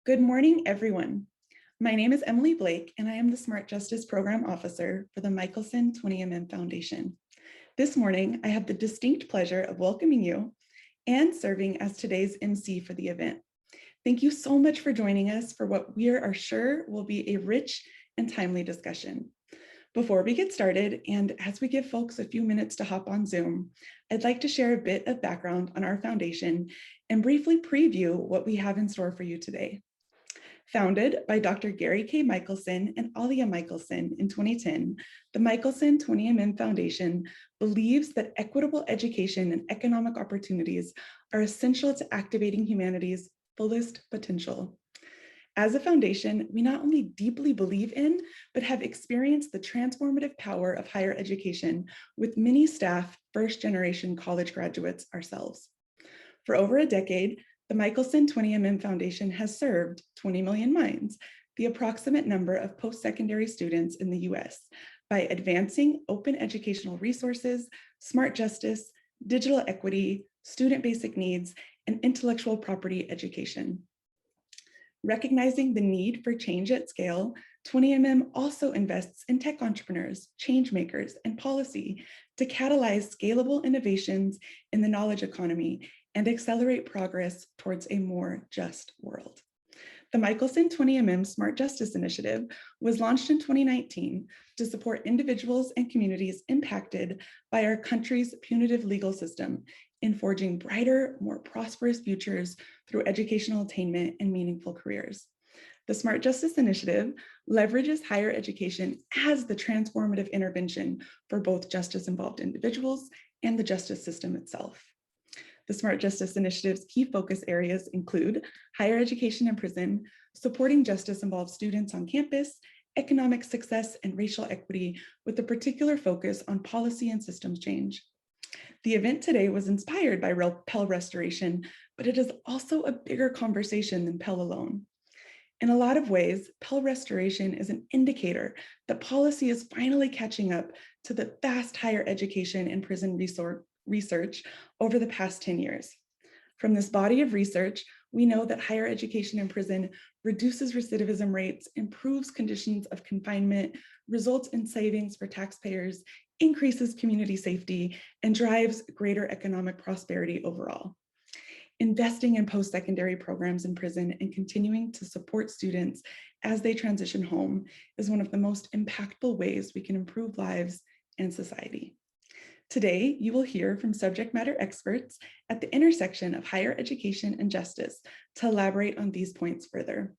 Good morning, everyone. My name is Emily Blake, and I am the Smart Justice Program Officer for the Michelson 20MM Foundation. This morning, I have the distinct pleasure of welcoming you and serving as today's MC for the event. Thank you so much for joining us for what we are sure will be a rich and timely discussion. Before we get started, and as we give folks a few minutes to hop on Zoom, I'd like to share a bit of background on our foundation and briefly preview what we have in store for you today. Founded by Dr. Gary K. Michelson and Alia Michelson in 2010, the Michelson 20MM Foundation believes that equitable education and economic opportunities are essential to activating humanity's fullest potential. As a foundation, we not only deeply believe in, but have experienced the transformative power of higher education with many staff first-generation college graduates ourselves. For over a decade, the Michelson 20MM Foundation has served 20 million minds, the approximate number of post-secondary students in the US, by advancing open educational resources, smart justice, digital equity, student basic needs, and intellectual property education. Recognizing the need for change at scale, 20MM also invests in tech entrepreneurs, change makers, and policy to catalyze scalable innovations in the knowledge economy and accelerate progress towards a more just world. The Michelson 20MM Smart Justice Initiative was launched in 2019 to support individuals and communities impacted by our country's punitive legal system in forging brighter, more prosperous futures through educational attainment and meaningful careers. The Smart Justice Initiative leverages higher education as the transformative intervention for both justice-involved individuals and the justice system itself. The Smart Justice Initiative's key focus areas include higher education in prison, supporting justice-involved students on campus, economic success, and racial equity, with a particular focus on policy and systems change. The event today was inspired by Pell restoration, but it is also a bigger conversation than Pell alone. In a lot of ways, Pell restoration is an indicator that policy is finally catching up to the vast higher education and prison research over the past 10 years. From this body of research, we know that higher education in prison reduces recidivism rates, improves conditions of confinement, results in savings for taxpayers, increases community safety, and drives greater economic prosperity overall. Investing in post-secondary programs in prison and continuing to support students as they transition home is one of the most impactful ways we can improve lives and society. Today, you will hear from subject matter experts at the intersection of higher education and justice to elaborate on these points further.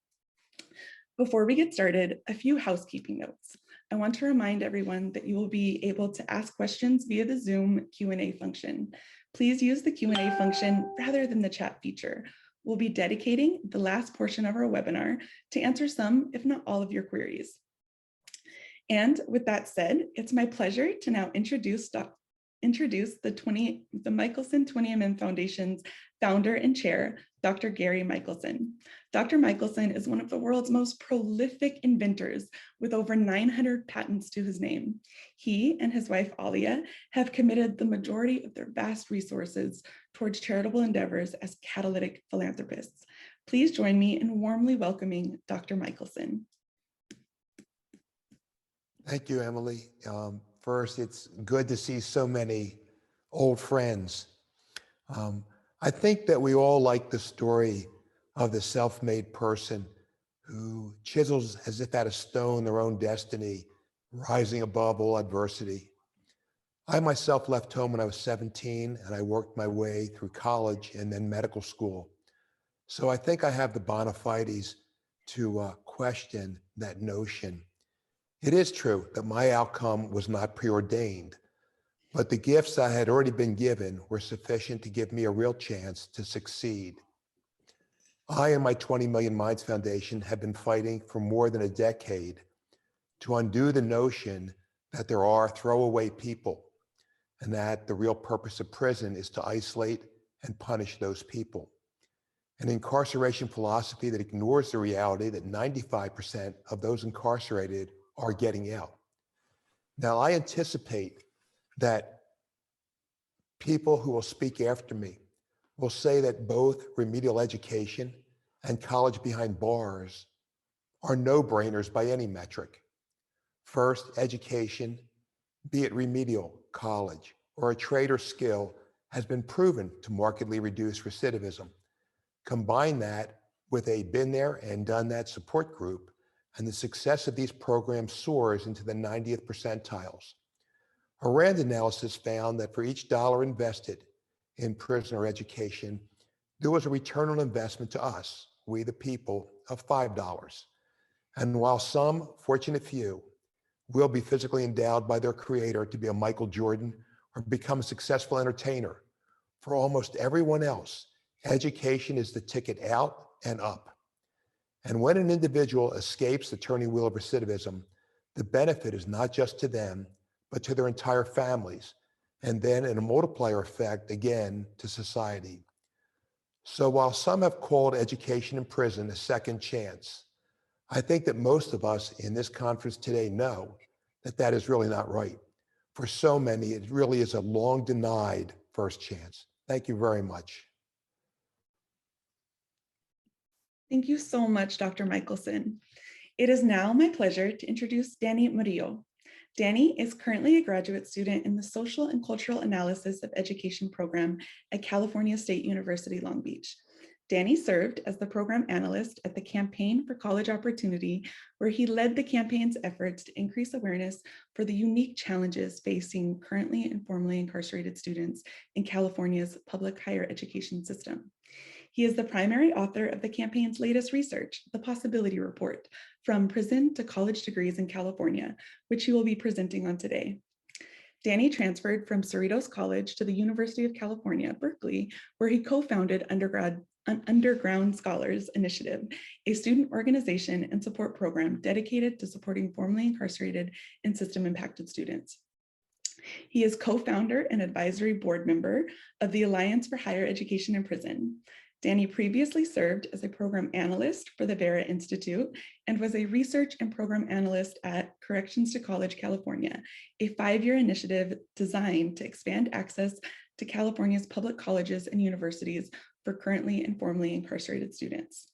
Before we get started, a few housekeeping notes. I want to remind everyone that you will be able to ask questions via the Zoom Q&A function. Please use the Q&A function rather than the chat feature. We'll be dedicating the last portion of our webinar to answer some, if not all, of your queries. And with that said, it's my pleasure to now introduce the Michelson 20MM Foundation's founder and chair, Dr. Gary Michelson. Dr. Michelson is one of the world's most prolific inventors with over 900 patents to his name. He and his wife, Alia, have committed the majority of their vast resources towards charitable endeavors as catalytic philanthropists. Please join me in warmly welcoming Dr. Michelson. Thank you, Emily. First, it's good to see so many old friends. I think that we all like the story of the self-made person who chisels as if out of stone their own destiny, rising above all adversity. I myself left home when I was 17, and I worked my way through college and then medical school. So I think I have the bona fides to question that notion. It is true that my outcome was not preordained, but the gifts I had already been given were sufficient to give me a real chance to succeed. I and my 20 Million Minds Foundation have been fighting for more than a decade to undo the notion that there are throwaway people and that the real purpose of prison is to isolate and punish those people. An incarceration philosophy that ignores the reality that 95% of those incarcerated are getting out. Now, I anticipate that people who will speak after me will say that both remedial education and college behind bars are no-brainers by any metric. First, education, be it remedial, college, or a trade or skill, has been proven to markedly reduce recidivism. Combine that with a been there and done that support group, and the success of these programs soars into the 90th percentiles. A RAND analysis found that for each dollar invested in prisoner education, there was a return on investment to us, we the people, of $5. And while some fortunate few will be physically endowed by their creator to be a Michael Jordan or become a successful entertainer, for almost everyone else, education is the ticket out and up. And when an individual escapes the turning wheel of recidivism, the benefit is not just to them, but to their entire families, and then in a multiplier effect, again, to society. So while some have called education in prison a second chance, I think that most of us in this conference today know that that is really not right. For so many, it really is a long denied first chance. Thank you very much. Thank you so much, Dr. Michelson. It is now my pleasure to introduce Danny Murillo. Danny is currently a graduate student in the Social and Cultural Analysis of Education program at California State University, Long Beach. Danny served as the program analyst at the Campaign for College Opportunity, where he led the campaign's efforts to increase awareness for the unique challenges facing currently and formerly incarcerated students in California's public higher education system. He is the primary author of the campaign's latest research, the Possibility Report, From Prison to College Degrees in California, which he will be presenting on today. Danny transferred from Cerritos College to the University of California, Berkeley, where he co-founded Underground Scholars Initiative, a student organization and support program dedicated to supporting formerly incarcerated and system-impacted students. He is co-founder and advisory board member of the Alliance for Higher Education in Prison. Danny previously served as a program analyst for the Vera Institute and was a research and program analyst at Corrections to College California, a 5-year initiative designed to expand access to California's public colleges and universities for currently and formerly incarcerated students.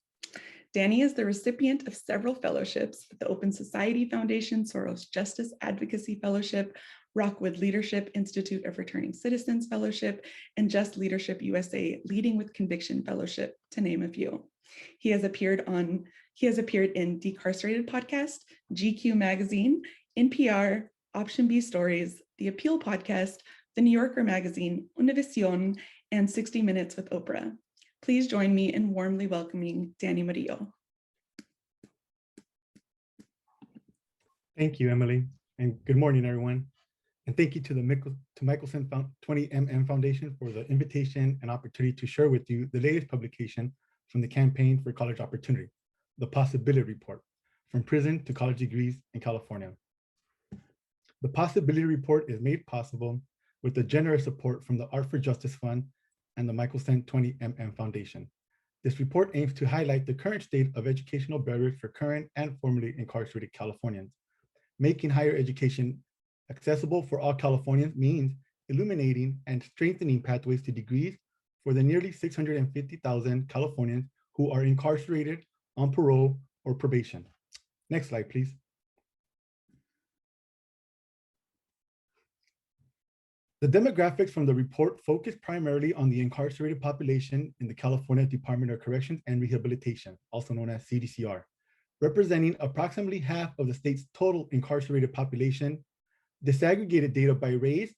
Danny is the recipient of several fellowships, the Open Society Foundation Soros Justice Advocacy Fellowship, Rockwood Leadership Institute of Returning Citizens Fellowship, and Just Leadership USA Leading with Conviction Fellowship, to name a few. He has appeared in Decarcerated Podcast, GQ Magazine, NPR, Option B Stories, The Appeal Podcast, The New Yorker Magazine, Univision, and 60 Minutes with Oprah. Please join me in warmly welcoming Danny Murillo. Thank you, Emily, and good morning, everyone. And thank you to the Michelson 20MM Foundation for the invitation and opportunity to share with you the latest publication from the Campaign for College Opportunity, the Possibility Report, From Prison to College Degrees in California. The Possibility Report is made possible with the generous support from the Art for Justice Fund and the Michelson 20MM Foundation. This report aims to highlight the current state of educational barriers for current and formerly incarcerated Californians. Making higher education accessible for all Californians means illuminating and strengthening pathways to degrees for the nearly 650,000 Californians who are incarcerated, on parole, or probation. Next slide, please. The demographics from the report focus primarily on the incarcerated population in the California Department of Corrections and Rehabilitation, also known as CDCR, representing approximately half of the state's total incarcerated population. Disaggregated data by race,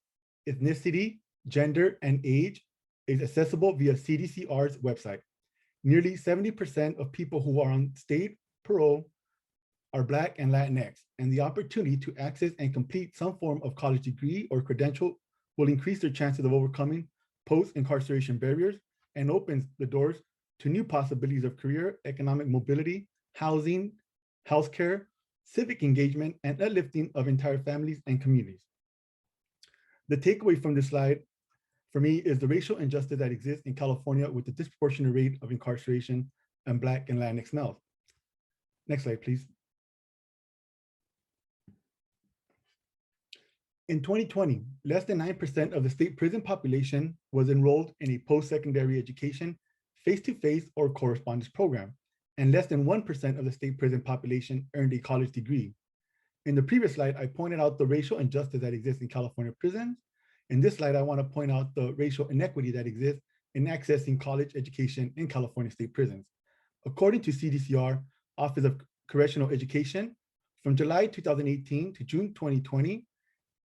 ethnicity, gender, and age is accessible via CDCR's website. Nearly 70% of people who are on state parole are Black and Latinx, and the opportunity to access and complete some form of college degree or credential will increase their chances of overcoming post-incarceration barriers and opens the doors to new possibilities of career, economic mobility, housing, healthcare, civic engagement, and uplifting of entire families and communities. The takeaway from this slide for me is the racial injustice that exists in California with the disproportionate rate of incarceration and Black and Latinx males. Next slide, please. In 2020, less than 9% of the state prison population was enrolled in a post-secondary education, face-to-face or correspondence program, and less than 1% of the state prison population earned a college degree. In the previous slide, I pointed out the racial injustice that exists in California prisons. In this slide, I want to point out the racial inequity that exists in accessing college education in California state prisons. According to CDCR, Office of Correctional Education, from July 2018 to June 2020,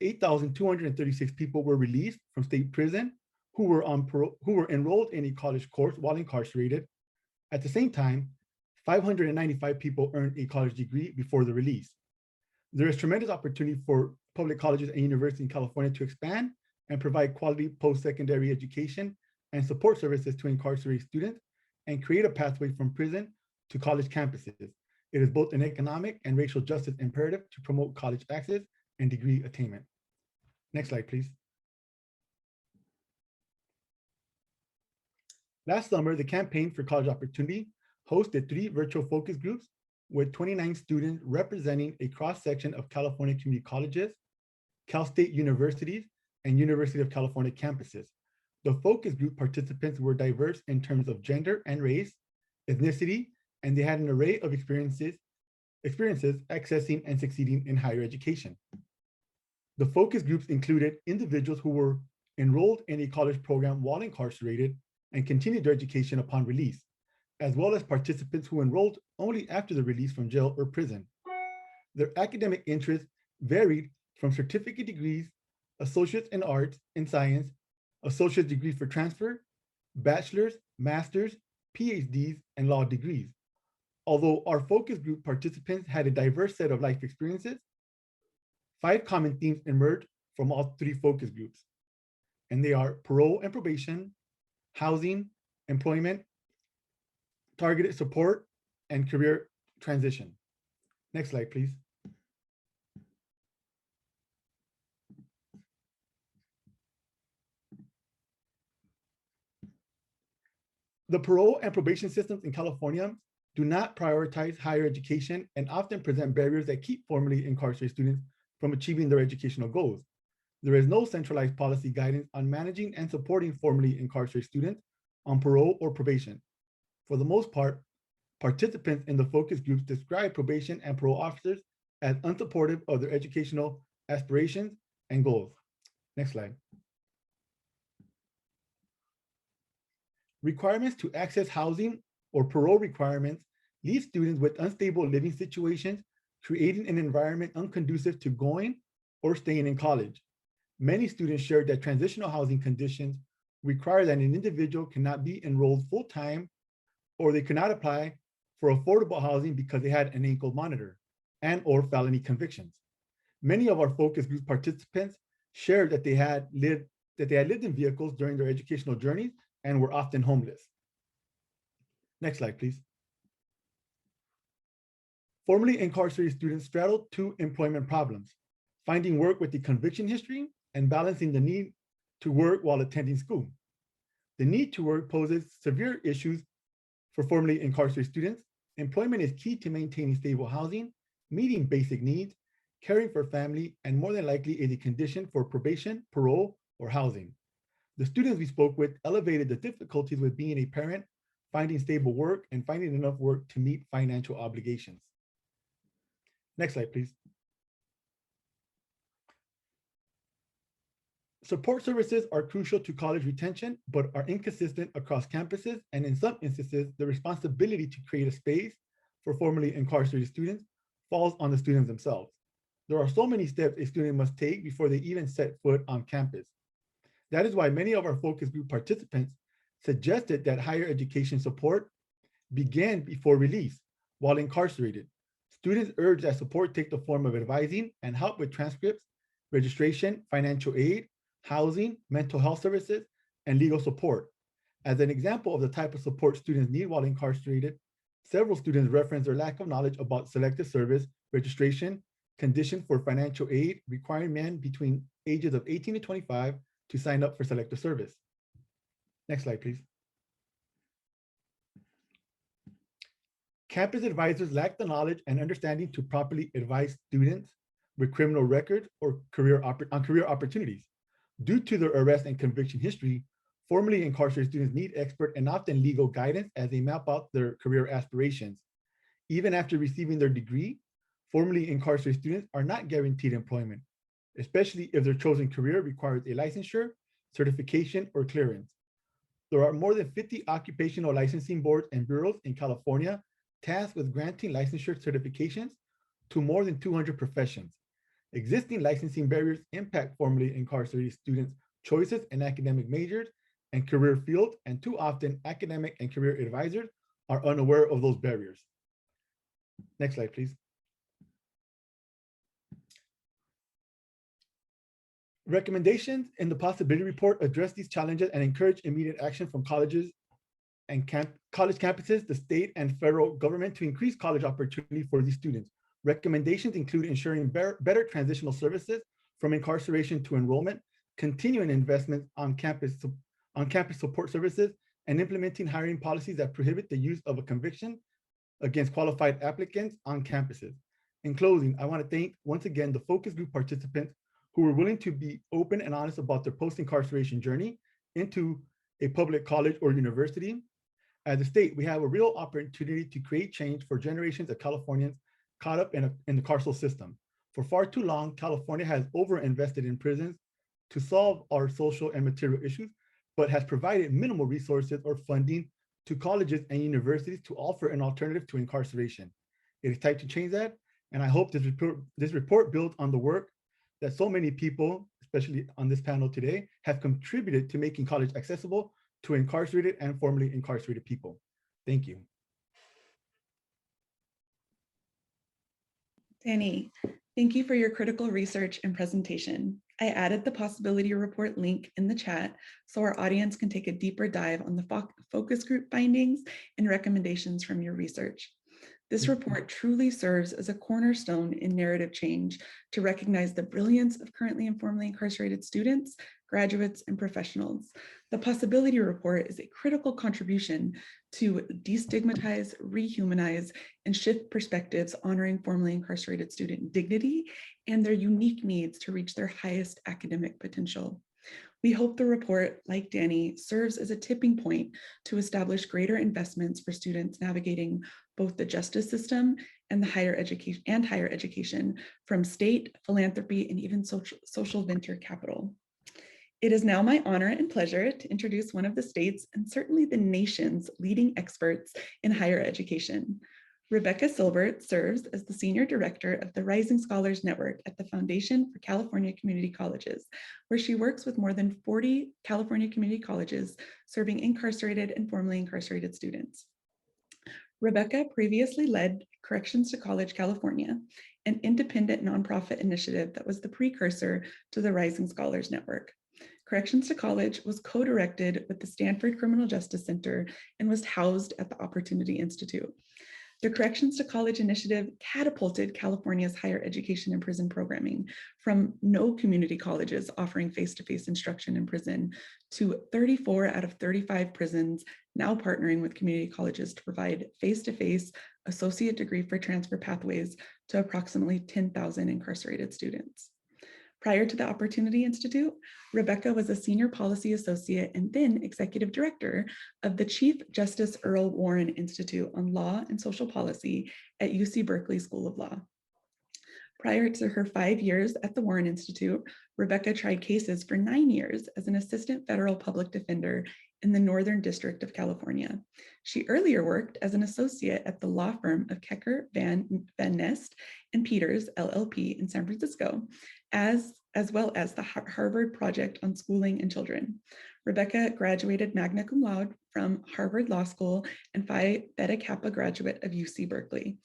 8,236 people were released from state prison who were enrolled in a college course while incarcerated. At the same time, 595 people earned a college degree before the release. There is tremendous opportunity for public colleges and universities in California to expand and provide quality post-secondary education and support services to incarcerated students and create a pathway from prison to college campuses. It is both an economic and racial justice imperative to promote college access and degree attainment. Next slide, please. Last summer, the Campaign for College Opportunity hosted 3 virtual focus groups with 29 students representing a cross-section of California community colleges, Cal State universities, and University of California campuses. The focus group participants were diverse in terms of gender and race, ethnicity, and they had an array of experiences accessing and succeeding in higher education. The focus groups included individuals who were enrolled in a college program while incarcerated and continued their education upon release, as well as participants who enrolled only after the release from jail or prison. Their academic interests varied from certificate degrees, associates in arts and science, associate degree for transfer, bachelor's, master's, PhDs, and law degrees. Although our focus group participants had a diverse set of life experiences, 5 common themes emerged from all 3 focus groups, and they are parole and probation, housing, employment, targeted support, and career transition. Next slide, please. The parole and probation systems in California do not prioritize higher education and often present barriers that keep formerly incarcerated students from achieving their educational goals. There is no centralized policy guidance on managing and supporting formerly incarcerated students on parole or probation. For the most part, participants in the focus groups describe probation and parole officers as unsupportive of their educational aspirations and goals. Next slide. Requirements to access housing or parole requirements leave students with unstable living situations, creating an environment unconducive to going or staying in college. Many students shared that transitional housing conditions require that an individual cannot be enrolled full-time, or they cannot apply for affordable housing because they had an ankle monitor and or felony convictions. Many of our focus group participants shared that they had lived in vehicles during their educational journeys and were often homeless. Next slide, please. Formerly incarcerated students straddled 2 employment problems: finding work with the conviction history and balancing the need to work while attending school. The need to work poses severe issues for formerly incarcerated students. Employment is key to maintaining stable housing, meeting basic needs, caring for family, and more than likely is a condition for probation, parole, or housing. The students we spoke with elevated the difficulties with being a parent, finding stable work, and finding enough work to meet financial obligations. Next slide, please. Support services are crucial to college retention, but are inconsistent across campuses, and in some instances, the responsibility to create a space for formerly incarcerated students falls on the students themselves. There are so many steps a student must take before they even set foot on campus. That is why many of our focus group participants suggested that higher education support began before release while incarcerated. Students urged that support take the form of advising and help with transcripts, registration, financial aid, housing, mental health services, and legal support. As an example of the type of support students need while incarcerated, several students reference their lack of knowledge about selective service, registration, conditions for financial aid, requiring men between ages of 18 to 25 to sign up for selective service. Next slide, please. Campus advisors lack the knowledge and understanding to properly advise students with criminal records or career opportunities. Due to their arrest and conviction history, Formerly incarcerated students need expert and often legal guidance as they map out their career aspirations. Even after receiving their degree, formerly incarcerated students are not guaranteed employment, especially if their chosen career requires a licensure, certification, or clearance. There are more than 50 occupational licensing boards and bureaus in California tasked with granting licensure certifications to more than 200 professions. Existing licensing barriers impact formerly incarcerated students' choices in academic majors and career fields, and too often academic and career advisors are unaware of those barriers. Next slide, please. Recommendations in the possibility report address these challenges and encourage immediate action from colleges and college campuses, the state and federal government to increase college opportunity for these students. Recommendations include ensuring better transitional services from incarceration to enrollment, continuing investments on campus support services, and implementing hiring policies that prohibit the use of a conviction against qualified applicants on campuses. In closing, I want to thank once again the focus group participants who were willing to be open and honest about their post-incarceration journey into a public college or university. As a state, we have a real opportunity to create change for generations of Californians caught up in the carceral system. For far too long, California has overinvested in prisons to solve our social and material issues, but has provided minimal resources or funding to colleges and universities to offer an alternative to incarceration. It is time to change that, and I hope this report builds on the work that so many people, especially on this panel today, have contributed to making college accessible to incarcerated and formerly incarcerated people. Thank you. Danny, thank you for your critical research and presentation. I added the possibility report link in the chat so our audience can take a deeper dive on the focus group findings and recommendations from your research. This report truly serves as a cornerstone in narrative change to recognize the brilliance of currently and formerly incarcerated students, graduates, and professionals. The possibility report is a critical contribution to destigmatize, rehumanize, and shift perspectives honoring formerly incarcerated student dignity and their unique needs to reach their highest academic potential. We hope the report, like Danny, serves as a tipping point to establish greater investments for students navigating both the justice system and the higher education from state, philanthropy, and even social venture capital. It is now my honor and pleasure to introduce one of the state's and certainly the nation's leading experts in higher education. Rebecca Silbert serves as the Senior Director of the Rising Scholars Network at the Foundation for California Community Colleges, where she works with more than 40 California community colleges serving incarcerated and formerly incarcerated students. Rebecca previously led Corrections to College California, an independent nonprofit initiative that was the precursor to the Rising Scholars Network. Corrections to College was co-directed with the Stanford Criminal Justice Center and was housed at the Opportunity Institute. The Corrections to College initiative catapulted California's higher education and prison programming from no community colleges offering face-to-face instruction in prison to 34 out of 35 prisons now partnering with community colleges to provide face-to-face associate degree for transfer pathways to approximately 10,000 incarcerated students. Prior to the Opportunity Institute, Rebecca was a senior policy associate and then executive director of the Chief Justice Earl Warren Institute on Law and Social Policy at UC Berkeley School of Law. Prior to her 5 years at the Warren Institute, Rebecca tried cases for 9 years as an assistant federal public defender in the Northern District of California. She earlier worked as an associate at the law firm of Kecker, Van Nest, and Peters, LLP in San Francisco, as well as the Harvard Project on Schooling and Children. Rebecca graduated magna cum laude from Harvard Law School and Phi Beta Kappa graduate of UC Berkeley.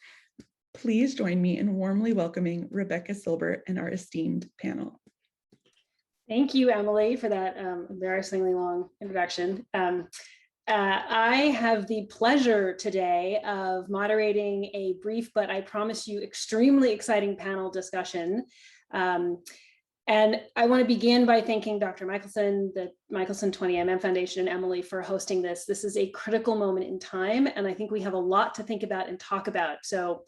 Please join me in warmly welcoming Rebecca Silbert and our esteemed panel. Thank you, Emily, for that embarrassingly long introduction. I have the pleasure today of moderating a brief, but I promise you extremely exciting panel discussion. And I want to begin by thanking Dr. Michelson, the Michelson 20mm Foundation, and Emily for hosting this. This is a critical moment in time, and I think we have a lot to think about and talk about. So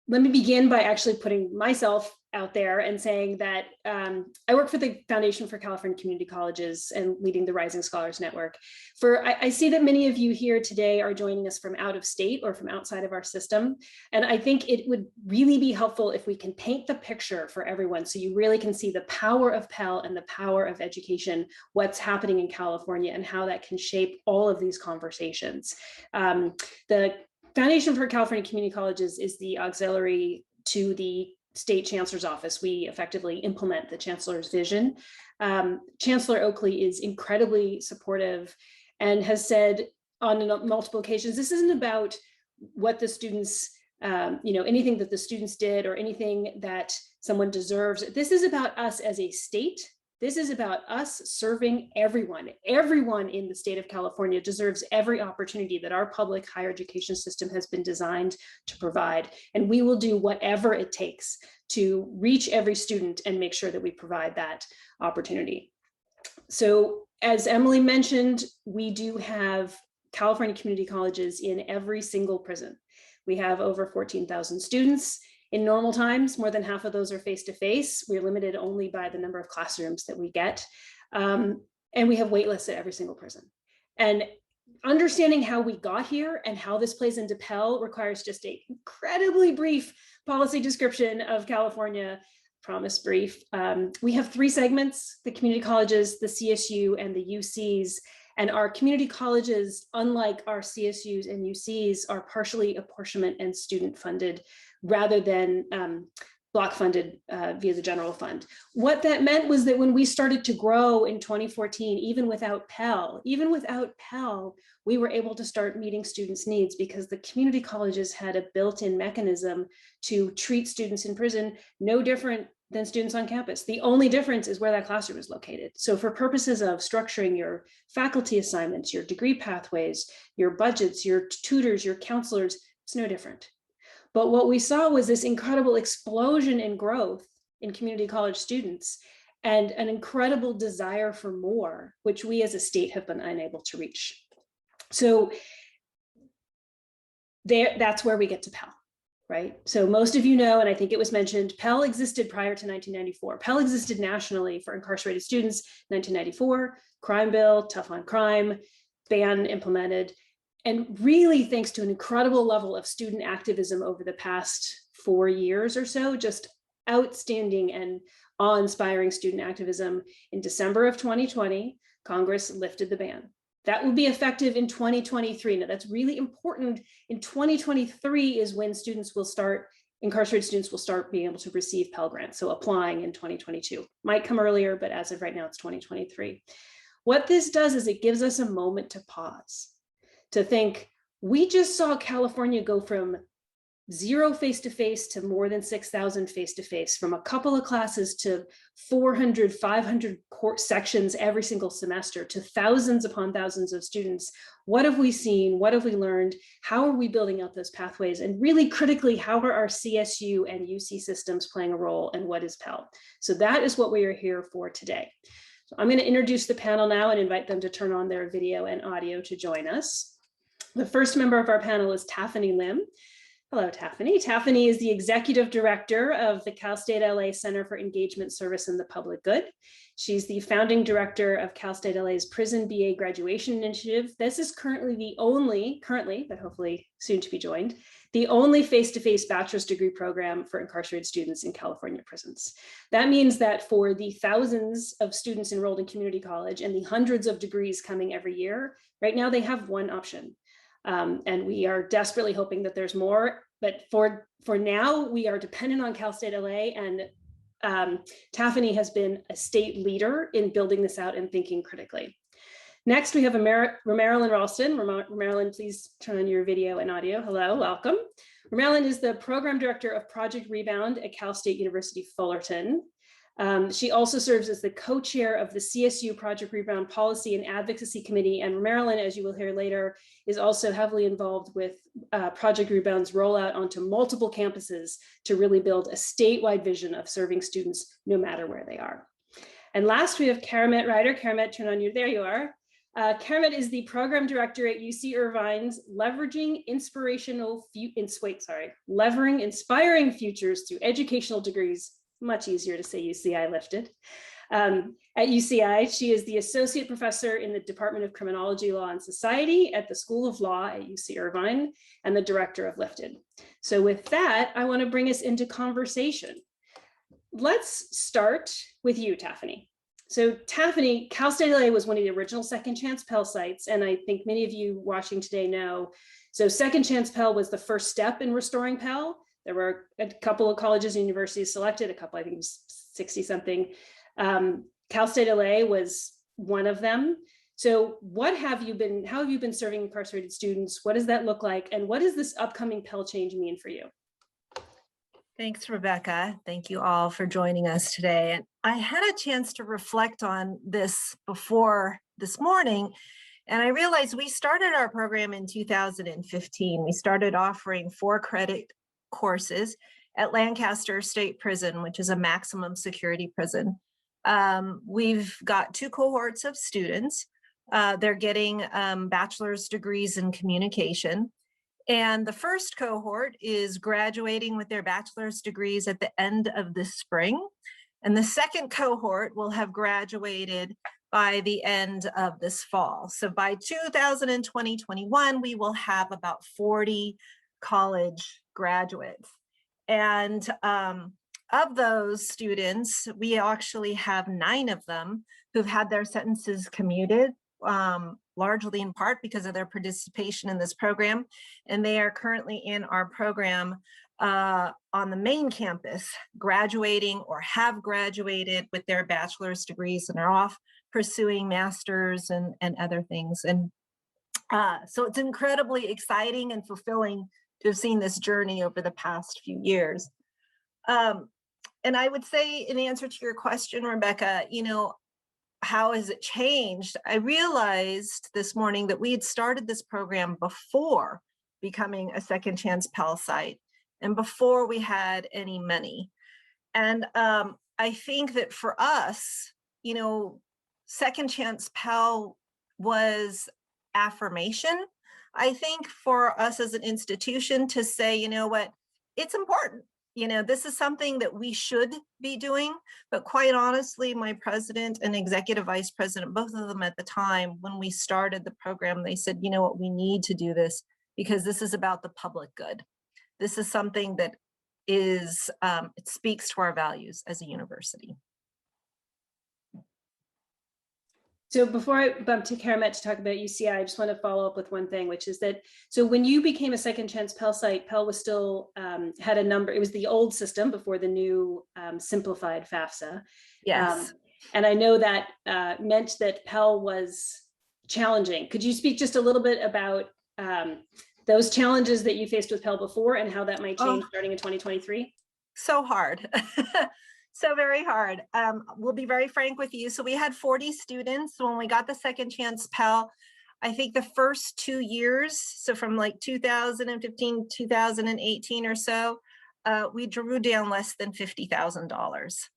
let me begin by actually putting myself out there and saying that I work for the Foundation for California Community Colleges and leading the Rising Scholars Network. I see that many of you here today are joining us from out of state or from outside of our system. And I think it would really be helpful if we can paint the picture for everyone so you really can see the power of Pell and the power of education, what's happening in California and how that can shape all of these conversations. The Foundation for California Community Colleges is the auxiliary to the State Chancellor's Office. We effectively implement the Chancellor's vision. Chancellor Oakley is incredibly supportive and has said on multiple occasions, this isn't about what the students, anything that the students did or anything that someone deserves. This is about us as a state. This is about us serving everyone. Everyone in the state of California deserves every opportunity that our public higher education system has been designed to provide. And we will do whatever it takes to reach every student and make sure that we provide that opportunity. So as Emily mentioned, we do have California community colleges in every single prison. We have over 14,000 students. In normal times, more than half of those are face-to-face. We're limited only by the number of classrooms that we get. And we have wait lists at every single prison. And understanding how we got here and how this plays into Pell requires just an incredibly brief policy description of California. Promise brief. We have 3 segments: the community colleges, the CSU, and the UCs. And our community colleges, unlike our CSUs and UCs, are partially apportionment and student funded rather than block funded via the general fund. What that meant was that when we started to grow in 2014, even without Pell, we were able to start meeting students' needs because the community colleges had a built-in mechanism to treat students in prison no different than students on campus. The only difference is where that classroom is located. So for purposes of structuring your faculty assignments, your degree pathways, your budgets, your tutors, your counselors, it's no different. But what we saw was this incredible explosion in growth in community college students and an incredible desire for more, which we as a state have been unable to reach. So that's where we get to Pell, right? So most of you know, and I think it was mentioned, Pell existed prior to 1994. Pell existed nationally for incarcerated students, 1994, crime bill, tough on crime, ban implemented. And really thanks to an incredible level of student activism over the past 4 years or so, just outstanding and awe-inspiring student activism, in December of 2020, Congress lifted the ban. That will be effective in 2023. Now that's really important. In 2023 is when incarcerated students will start being able to receive Pell Grants. So applying in 2022. Might come earlier, but as of right now, it's 2023. What this does is it gives us a moment to pause, to think, we just saw California go from 0 face-to-face to more than 6,000 face-to-face, from a couple of classes to 400, 500 court sections every single semester to thousands upon thousands of students. What have we seen? What have we learned? How are we building out those pathways? And really critically, how are our CSU and UC systems playing a role, and what is Pell? So that is what we are here for today. So I'm going to introduce the panel now and invite them to turn on their video and audio to join us. The first member of our panel is Taffany Lim. Hello, Taffany. Taffany is the Executive Director of the Cal State LA Center for Engagement Service in the Public Good. She's the Founding Director of Cal State LA's Prison BA Graduation Initiative. This is currently the only, but hopefully soon to be joined, the only face-to-face bachelor's degree program for incarcerated students in California prisons. That means that for the thousands of students enrolled in community college and the hundreds of degrees coming every year, right now they have one option. And we are desperately hoping that there's more, but for now, we are dependent on Cal State LA, and Taffany has been a state leader in building this out and thinking critically. Next, we have Romarilyn Ralston. Romarilyn, please turn on your video and audio. Hello, welcome. Romarilyn is the Program Director of Project Rebound at Cal State University Fullerton. She also serves as the co-chair of the CSU Project Rebound Policy and Advocacy Committee. And Marilyn, as you will hear later, is also heavily involved with Project Rebound's rollout onto multiple campuses to really build a statewide vision of serving students no matter where they are. And last, we have Karamet Ryder. Karamet, turn on your, there you are. Karamet is the program director at UC Irvine's Levering Inspiring Futures Through Educational Degrees. Much easier to say UCI lifted. At UCI, she is the associate professor in the Department of Criminology, Law, and Society at the School of Law at UC Irvine and the director of Lifted. So with that, I want to bring us into conversation. Let's start with you, Taffany. So Taffany, Cal State LA was one of the original Second Chance Pell sites, and I think many of you watching today know. So Second Chance Pell was the first step in restoring Pell. There were a couple of colleges and universities selected, a couple, I think it was 60 something. Cal State LA was one of them. So how have you been serving incarcerated students? What does that look like? And what does this upcoming Pell change mean for you? Thanks, Rebecca. Thank you all for joining us today. And I had a chance to reflect on this before this morning, and I realized we started our program in 2015. We started offering 4-credit courses at Lancaster State Prison, which is a maximum security prison. We've got 2 cohorts of students. They're getting bachelor's degrees in communication. And the first cohort is graduating with their bachelor's degrees at the end of this spring. And the second cohort will have graduated by the end of this fall. So by 2020-21, we will have about 40 college graduates. And of those students, we actually have 9 of them who've had their sentences commuted, largely in part because of their participation in this program. And they are currently in our program on the main campus, graduating or have graduated with their bachelor's degrees and are off pursuing masters and other things. And so it's incredibly exciting and fulfilling to have seen this journey over the past few years. And I would say, in answer to your question, Rebecca, how has it changed? I realized this morning that we had started this program before becoming a Second Chance Pell site and before we had any money. And I think that for us, Second Chance Pell was affirmation, I think, for us as an institution to say, you know what, it's important. This is something that we should be doing, but quite honestly, my president and executive vice president, both of them at the time, when we started the program, they said, you know what, we need to do this because this is about the public good. This is something that is, it speaks to our values as a university. So before I bump to Karamet to talk about UCI, I just want to follow up with one thing, which is that, so when you became a Second Chance Pell site, Pell was still, had a number, it was the old system before the new simplified FAFSA. Yes. And I know that meant that Pell was challenging. Could you speak just a little bit about those challenges that you faced with Pell before and how that might change starting in 2023? So hard. So very hard. We'll be very frank with you. So we had 40 students when we got the Second Chance Pell. I think the first 2 years, so from like 2015, 2018 or so, we drew down less than $50,000.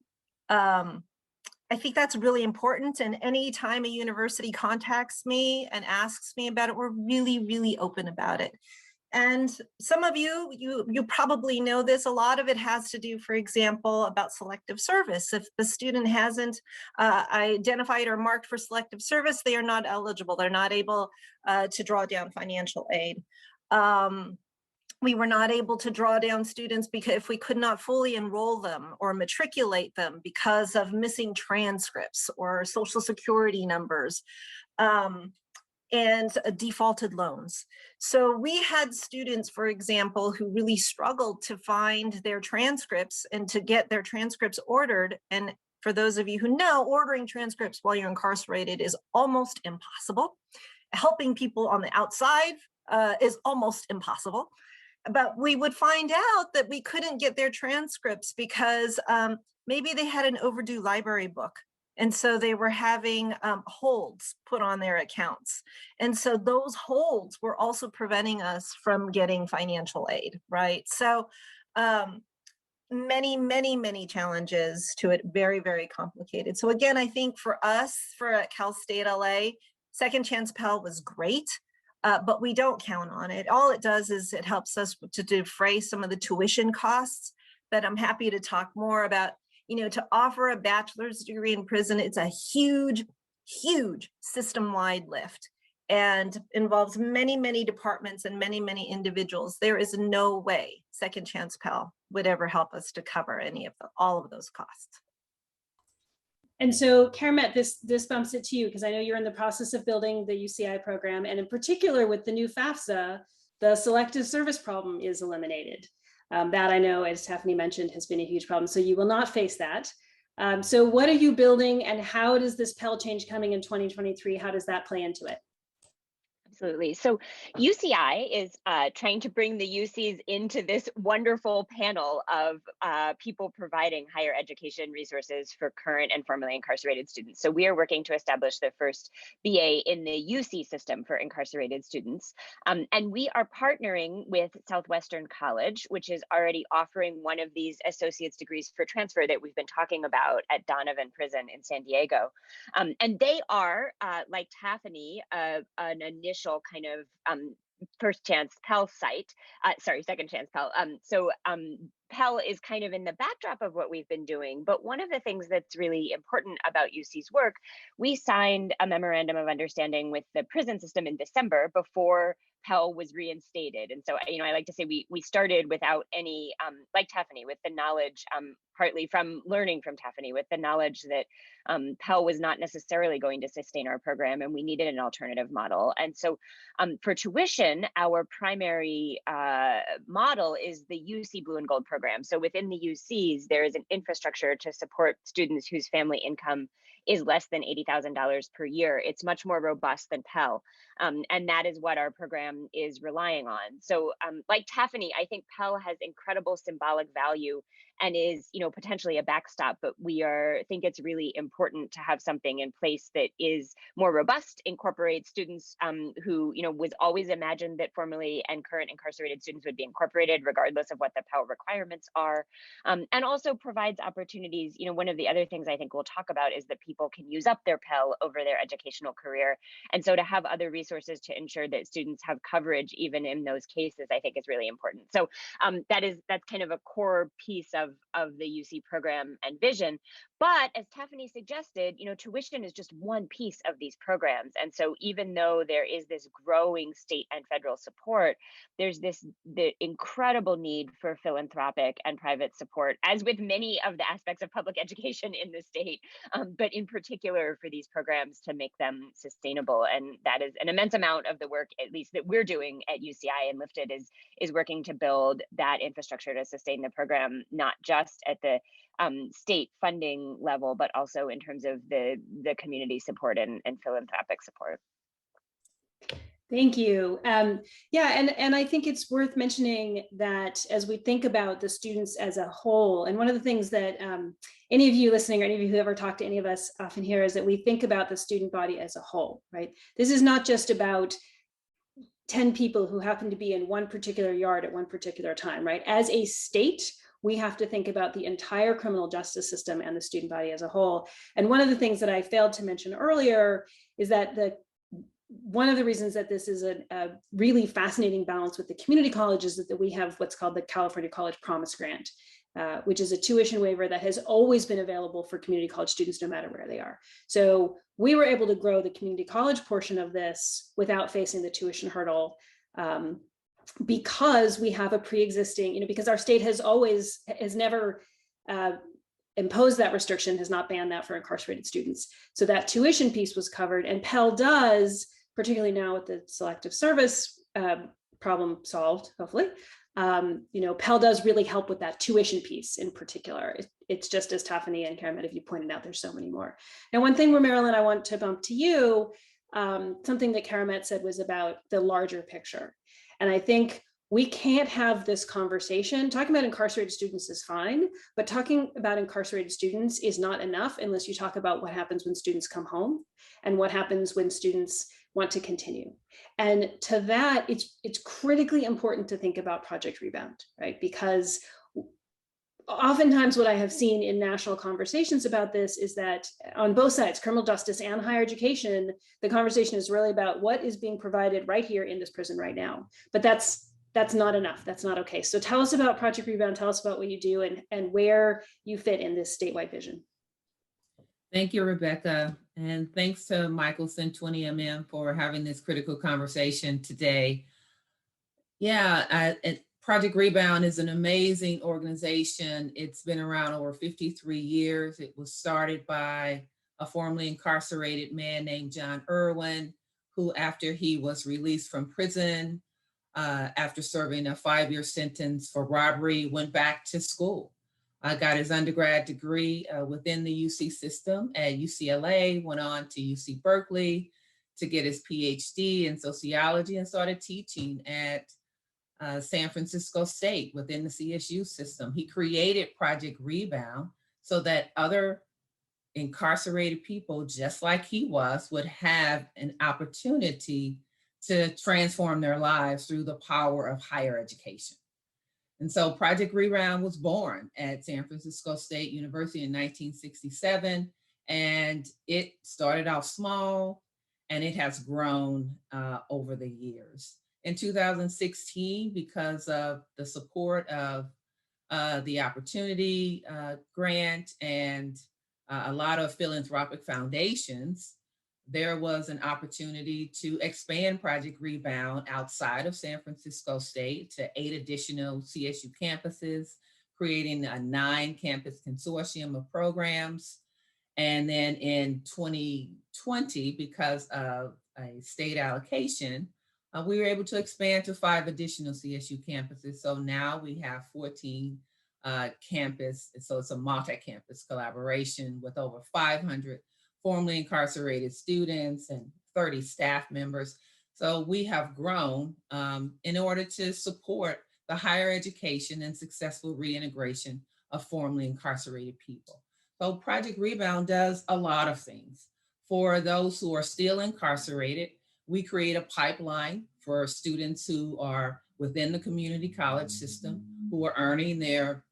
I think that's really important. And anytime a university contacts me and asks me about it, we're really, really open about it. And some of you probably know this, a lot of it has to do, for example, about selective service. If the student hasn't identified or marked for selective service, they are not eligible. They're not able to draw down financial aid. We were not able to draw down students because if we could not fully enroll them or matriculate them because of missing transcripts or social security numbers. And defaulted loans. So we had students, for example, who really struggled to find their transcripts and to get their transcripts ordered. And for those of you who know, ordering transcripts while you're incarcerated is almost impossible. Helping people on the outside is almost impossible. But we would find out that we couldn't get their transcripts because maybe they had an overdue library book. And so they were having holds put on their accounts. And so those holds were also preventing us from getting financial aid, right? So many, many, many challenges to it, very, very complicated. So again, I think for us, for Cal State LA, Second Chance Pell was great, but we don't count on it. All it does is it helps us to defray some of the tuition costs, but I'm happy to talk more about, to offer a bachelor's degree in prison. It's a huge, huge system-wide lift and involves many, many departments and many, many individuals. There is no way Second Chance Pell would ever help us to cover all of those costs. And so, Karamet, this bumps it to you, because I know you're in the process of building the UCI program, and in particular with the new FAFSA, the selective service problem is eliminated. That, I know, as Stephanie mentioned, has been a huge problem. So you will not face that. So what are you building, and how does this Pell change coming in 2023, how does that play into it? Absolutely. So UCI is trying to bring the UCs into this wonderful panel of people providing higher education resources for current and formerly incarcerated students. So we are working to establish the first BA in the UC system for incarcerated students. And we are partnering with Southwestern College, which is already offering one of these associate's degrees for transfer that we've been talking about at Donovan Prison in San Diego. And they are, like Taffany, an initial kind of first chance Pell site, second chance Pell. Pell is kind of in the backdrop of what we've been doing. But one of the things that's really important about UC's work, we signed a memorandum of understanding with the prison system in December before Pell was reinstated. And so, I like to say we started without any, like Taffany, with the knowledge, partly from learning from Taffany, with the knowledge that Pell was not necessarily going to sustain our program, and we needed an alternative model. And so for tuition, our primary model is the UC Blue and Gold program. So within the UCs, there is an infrastructure to support students whose family income is less than $80,000 per year. It's much more robust than Pell. And that is what our program is relying on. So like Taffany, I think Pell has incredible symbolic value and is, potentially a backstop, but we think it's really important to have something in place that is more robust, incorporates students who, was always imagined that formerly and current incarcerated students would be incorporated regardless of what the Pell requirements are, and also provides opportunities. One of the other things I think we'll talk about is that people can use up their Pell over their educational career. And so to have other resources to ensure that students have coverage even in those cases, I think is really important. So that's kind of a core piece of the UC program and vision. But as Taffany suggested, tuition is just one piece of these programs. And so even though there is this growing state and federal support, there's the incredible need for philanthropic and private support, as with many of the aspects of public education in the state, but in particular for these programs to make them sustainable. And that is an immense amount of the work, at least that we're doing at UCI and Lifted, is working to build that infrastructure to sustain the program, not just at the state funding level, but also in terms of the community support and philanthropic support. Thank you. Yeah, and I think it's worth mentioning that as we think about the students as a whole, and one of the things that any of you listening or any of you who ever talk to any of us often hear is that we think about the student body as a whole, right? This is not just about 10 people who happen to be in one particular yard at one particular time, right? As a state, we have to think about the entire criminal justice system and the student body as a whole. And one of the things that I failed to mention earlier is that one of the reasons that this is a really fascinating balance with the community colleges is that we have what's called the California College Promise Grant, which is a tuition waiver that has always been available for community college students no matter where they are. So we were able to grow the community college portion of this without facing the tuition hurdle, because we have a pre-existing, because our state has never imposed that restriction, has not banned that for incarcerated students. So that tuition piece was covered, and Pell does, particularly now with the selective service problem solved, hopefully, Pell does really help with that tuition piece in particular. It's just as Taffany and Karamet, if you pointed out, there's so many more. Now, one thing, Marilyn, I want to bump to you, something that Karamet said was about the larger picture. And I think we can't have this conversation. Talking about incarcerated students is fine, but talking about incarcerated students is not enough unless you talk about what happens when students come home and what happens when students want to continue. And to that, it's critically important to think about Project Rebound, right? Because oftentimes what I have seen in national conversations about this is that on both sides, criminal justice and higher education, the conversation is really about what is being provided right here in this prison right now. But that's not enough. That's not okay. So tell us about Project Rebound. Tell us about what you do and where you fit in this statewide vision. Thank you, Rebecca. And thanks to Michelson 20MM for having this critical conversation today. Yeah, Project Rebound is an amazing organization. It's been around over 53 years. It was started by a formerly incarcerated man named John Irwin, who after he was released from prison, after serving a 5-year sentence for robbery, went back to school. Got his undergrad degree within the UC system at UCLA, went on to UC Berkeley to get his PhD in sociology and started teaching at San Francisco State within the CSU system. He created Project Rebound so that other incarcerated people, just like he was, would have an opportunity to transform their lives through the power of higher education. And so Project Rebound was born at San Francisco State University in 1967, and it started out small, and it has grown over the years. In 2016, because of the support of the Opportunity Grant and a lot of philanthropic foundations, there was an opportunity to expand Project Rebound outside of San Francisco State to 8 additional CSU campuses, creating a 9-campus consortium of programs. And then in 2020, because of a state allocation, we were able to expand to 5 additional CSU campuses. So now we have 14 campus. So it's a multi-campus collaboration with over 500 formerly incarcerated students and 30 staff members. So we have grown in order to support the higher education and successful reintegration of formerly incarcerated people. So Project Rebound does a lot of things. For those who are still incarcerated, we create a pipeline for students who are within the community college system, who are earning their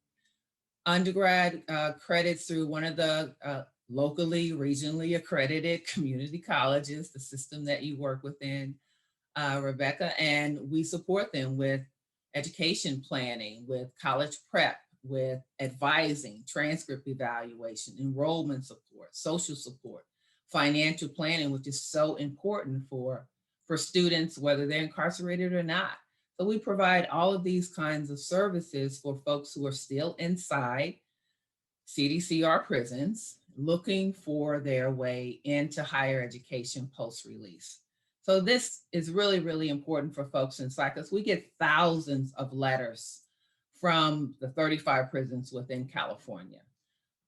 undergrad credits through one of the locally, regionally accredited community colleges, the system that you work within, Rebecca, and we support them with education planning, with college prep, with advising, transcript evaluation, enrollment support, social support, financial planning, which is so important for students, whether they're incarcerated or not. So we provide all of these kinds of services for folks who are still inside CDCR prisons, looking for their way into higher education post-release. So this is really, really important for folks inside because we get thousands of letters from the 35 prisons within California.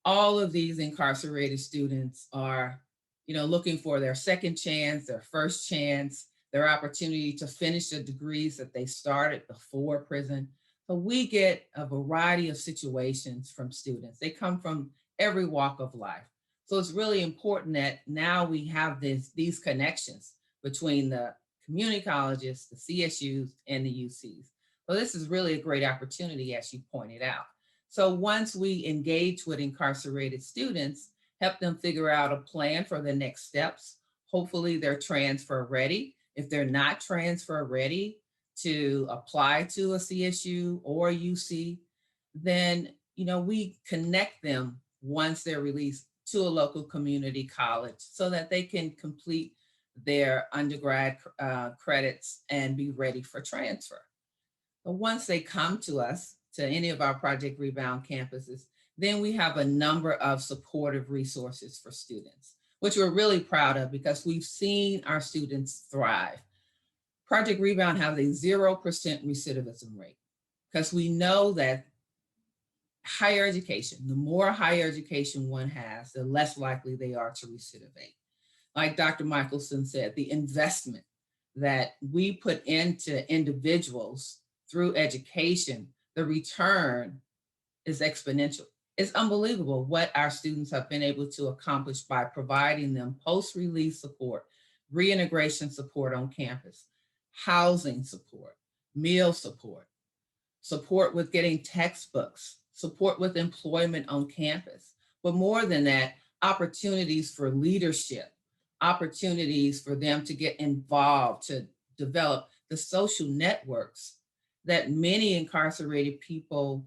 All of these incarcerated students are, looking for their second chance, their first chance, their opportunity to finish the degrees that they started before prison. So we get a variety of situations from students. They come from every walk of life. So it's really important that now we have these connections between the community colleges, the CSUs, and the UCs. So this is really a great opportunity, as you pointed out. So once we engage with incarcerated students, help them figure out a plan for the next steps. Hopefully they're transfer ready. If they're not transfer ready to apply to a CSU or a UC, then we connect them once they're released to a local community college so that they can complete their undergrad credits and be ready for transfer. But once they come to us, to any of our Project Rebound campuses, then we have a number of supportive resources for students, which we're really proud of because we've seen our students thrive. Project Rebound has a 0% recidivism rate because we know that higher education, the more higher education one has, the less likely they are to recidivate. Like Dr. Michelson said, the investment that we put into individuals through education, the return is exponential. It's unbelievable what our students have been able to accomplish by providing them post-release support, reintegration support on campus, housing support, meal support, support with getting textbooks, support with employment on campus, but more than that, opportunities for leadership, opportunities for them to get involved, to develop the social networks that many incarcerated people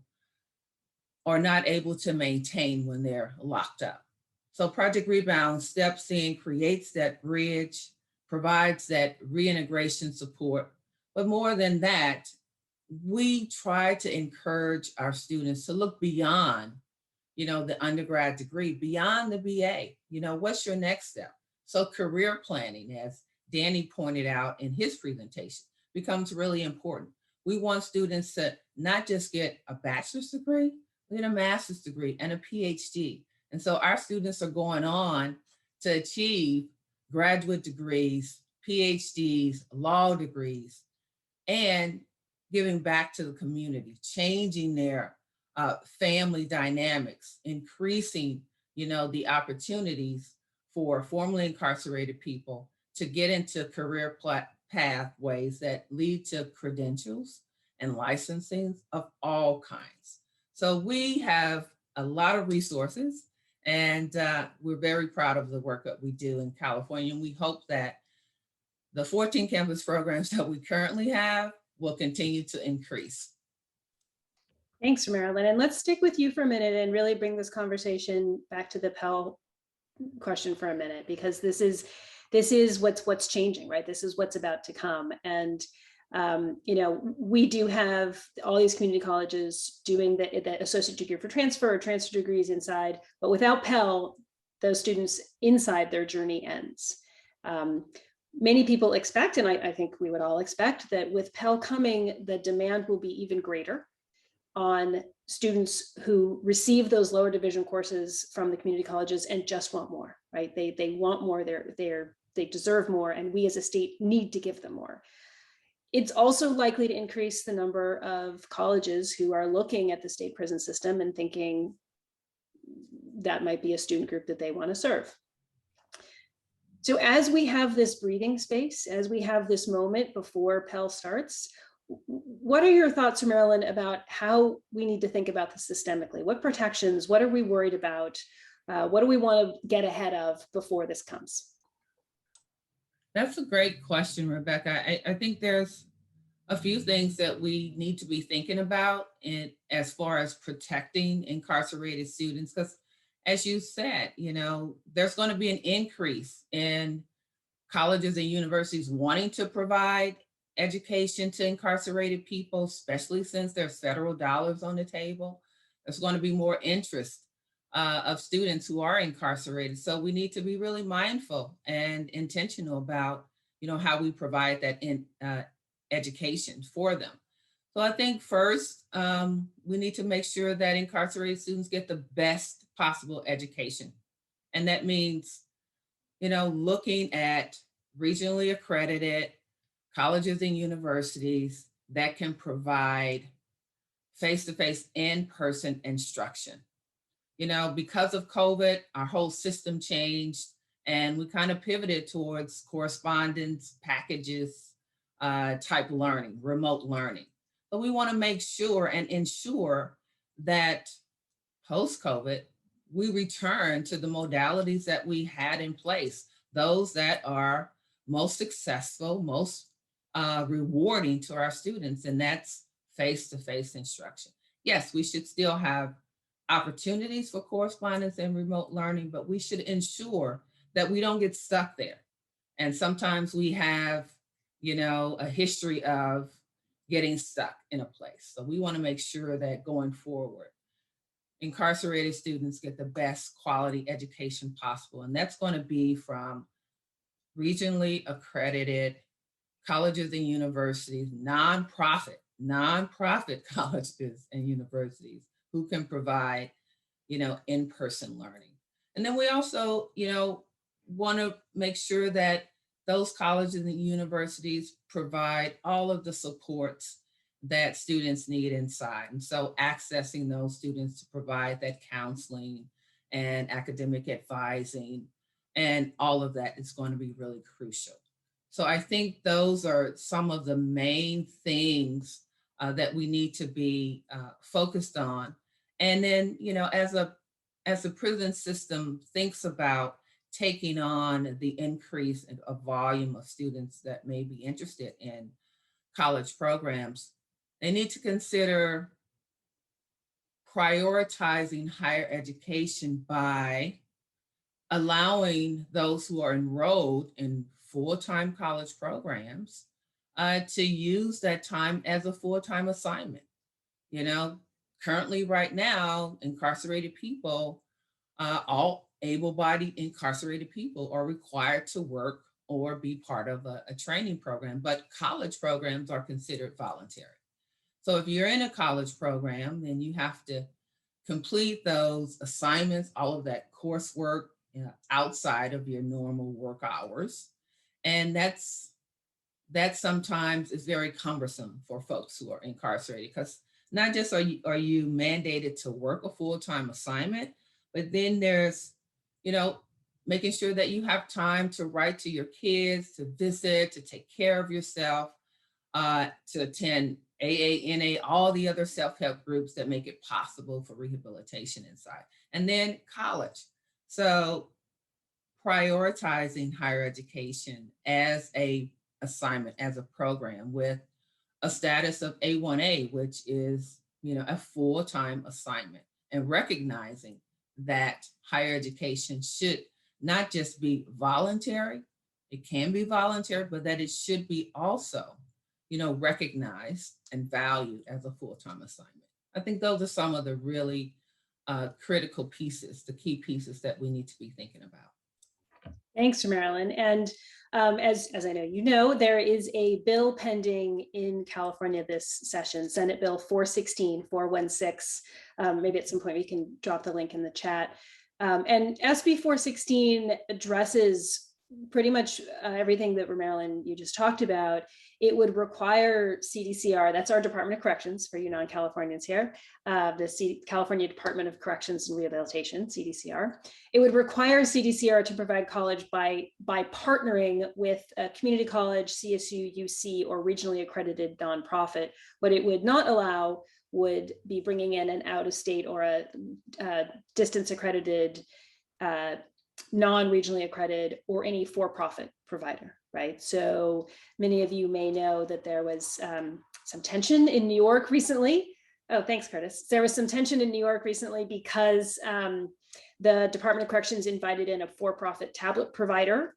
are not able to maintain when they're locked up. So Project Rebound steps in, creates that bridge, provides that reintegration support. But more than that, we try to encourage our students to look beyond, the undergrad degree, beyond the BA. What's your next step? So career planning, as Danny pointed out in his presentation, becomes really important. We want students to not just get a bachelor's degree, but get a master's degree and a PhD. And so our students are going on to achieve graduate degrees, PhDs, law degrees, and giving back to the community, changing their family dynamics, increasing, the opportunities for formerly incarcerated people to get into career pathways that lead to credentials and licensing of all kinds. So we have a lot of resources, and we're very proud of the work that we do in California. And we hope that the 14 campus programs that we currently have will continue to increase. Thanks, Marilyn. And let's stick with you for a minute and really bring this conversation back to the Pell question for a minute, because this is what's changing, right? This is what's about to come. And we do have all these community colleges doing the associate degree for transfer or transfer degrees inside, but without Pell, those students inside their journey ends. Many people expect, and I think we would all expect, that with Pell coming, the demand will be even greater on students who receive those lower division courses from the community colleges and just want more, right? They want more, they deserve more, and we as a state need to give them more. It's also likely to increase the number of colleges who are looking at the state prison system and thinking that might be a student group that they want to serve. So as we have this breathing space, as we have this moment before Pell starts, what are your thoughts, Marilyn, about how we need to think about this systemically? What protections, what are we worried about? What do we want to get ahead of before this comes? That's a great question, Rebecca. I think there's a few things that we need to be thinking about as far as protecting incarcerated students, because as you said, there's going to be an increase in colleges and universities wanting to provide education to incarcerated people, especially since there's federal dollars on the table. There's going to be more interest of students who are incarcerated. So we need to be really mindful and intentional about, how we provide that education for them. So I think first, we need to make sure that incarcerated students get the best possible education. And that means, looking at regionally accredited colleges and universities that can provide face-to-face in-person instruction. Because of COVID, our whole system changed and we kind of pivoted towards correspondence packages type learning, remote learning. But we want to make sure and ensure that post-COVID, we return to the modalities that we had in place, those that are most successful, most rewarding to our students, and that's face-to-face instruction. Yes, we should still have opportunities for correspondence and remote learning, but we should ensure that we don't get stuck there. And sometimes we have, a history of getting stuck in a place. So we want to make sure that going forward, incarcerated students get the best quality education possible. And that's going to be from regionally accredited colleges and universities, nonprofit colleges and universities who can provide, in-person learning. And then we also, want to make sure that those colleges and universities provide all of the supports that students need inside. And so accessing those students to provide that counseling and academic advising and all of that is going to be really crucial. So I think those are some of the main things that we need to be focused on. And then, as the prison system thinks about taking on the increase of volume of students that may be interested in college programs, they need to consider prioritizing higher education by allowing those who are enrolled in full-time college programs to use that time as a full-time assignment. Currently right now, incarcerated people, all able-bodied incarcerated people are required to work or be part of a training program, but college programs are considered voluntary. So if you're in a college program, then you have to complete those assignments, all of that coursework outside of your normal work hours. And that sometimes is very cumbersome for folks who are incarcerated, because not just are you mandated to work a full-time assignment, but then there's, making sure that you have time to write to your kids, to visit, to take care of yourself, to attend AA, NA, all the other self-help groups that make it possible for rehabilitation inside. And then college. So prioritizing higher education as a assignment, as a program with a status of A1A, which is, a full-time assignment, and recognizing that higher education should not just be voluntary, it can be voluntary, but that it should be also, recognized and valued as a full-time assignment. I think those are some of the really critical pieces, the key pieces that we need to be thinking about. Thanks, Marilyn. And as I know, there is a bill pending in California this session, Senate Bill 416. Maybe at some point we can drop the link in the chat. And SB 416 addresses pretty much everything that Marilyn, you just talked about. It would require CDCR, that's our Department of Corrections for you non-Californians here, the California Department of Corrections and Rehabilitation, CDCR. It would require CDCR to provide college by partnering with a community college, CSU, UC, or regionally accredited nonprofit. What it would not allow would be bringing in an out-of-state or a distance accredited, non-regionally accredited, or any for-profit provider, right? So many of you may know that there was some tension in New York recently. Oh, thanks, Curtis. There was some tension in New York recently because the Department of Corrections invited in a for-profit tablet provider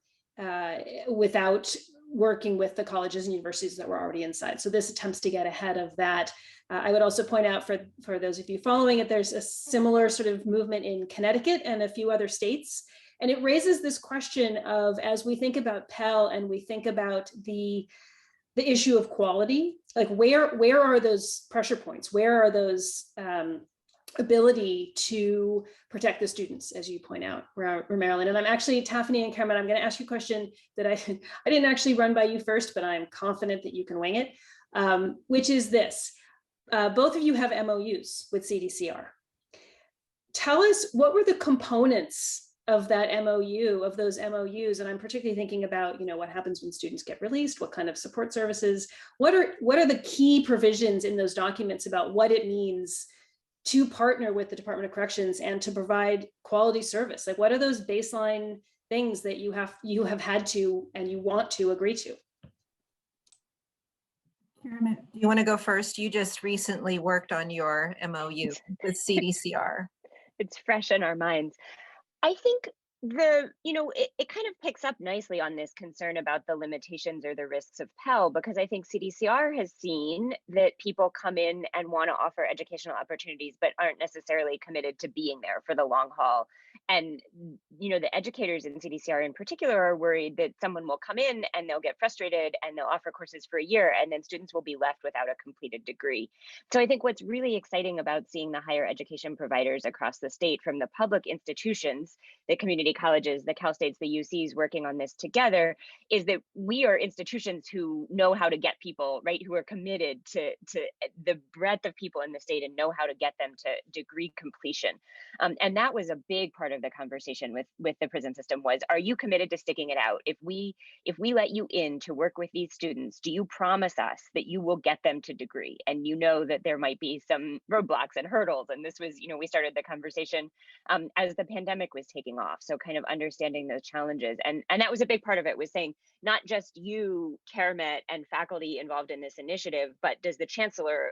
without working with the colleges and universities that were already inside. So this attempts to get ahead of that. I would also point out for those of you following it, there's a similar sort of movement in Connecticut and a few other states. And it raises this question of, as we think about Pell and we think about the issue of quality, like where are those pressure points? Where are those ability to protect the students, as you point out, Marilyn? And I'm actually, Taffany and Cameron, I'm going to ask you a question that I didn't actually run by you first, but I'm confident that you can wing it, which is this. Both of you have MOUs with CDCR. Tell us, what were the components of that MOU, of those MOUs? And I'm particularly thinking about, what happens when students get released, what kind of support services, what are the key provisions in those documents about what it means to partner with the Department of Corrections and to provide quality service? Like, what are those baseline things that you have had to and you want to agree to? Do you want to go first? You just recently worked on your MOU with CDCR. It's fresh in our minds. I think it kind of picks up nicely on this concern about the limitations or the risks of Pell, because I think CDCR has seen that people come in and want to offer educational opportunities, but aren't necessarily committed to being there for the long haul. And, the educators in CDCR in particular are worried that someone will come in and they'll get frustrated and they'll offer courses for a year, and then students will be left without a completed degree. So I think what's really exciting about seeing the higher education providers across the state, from the public institutions the community colleges, the Cal States, the UCs working on this together, is that we are institutions who know how to get people, right, who are committed to the breadth of people in the state and know how to get them to degree completion. And that was a big part of the conversation with the prison system was, are you committed to sticking it out? If we let you in to work with these students, do you promise us that you will get them to degree? And you know that there might be some roadblocks and hurdles. And this was, we started the conversation as the pandemic was taking off. So kind of understanding those challenges. And that was a big part of it, was saying, not just you, CareMet, and faculty involved in this initiative, but does the chancellor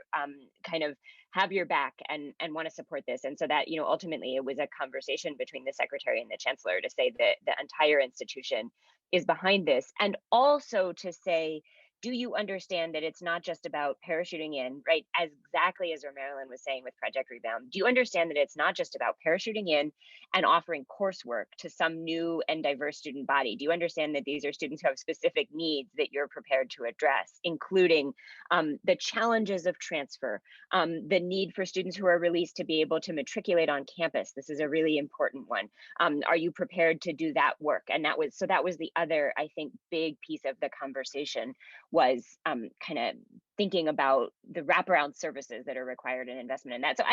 kind of have your back and want to support this? And so that, ultimately it was a conversation between the secretary and the chancellor to say that the entire institution is behind this. And also to say, do you understand that it's not just about parachuting in, right? As exactly as Marilyn was saying with Project Rebound, do you understand that it's not just about parachuting in and offering coursework to some new and diverse student body? Do you understand that these are students who have specific needs that you're prepared to address, including the challenges of transfer, the need for students who are released to be able to matriculate on campus? This is a really important one. Are you prepared to do that work? And that was the other, I think, big piece of the conversation, was kind of thinking about the wraparound services that are required in investment in that. So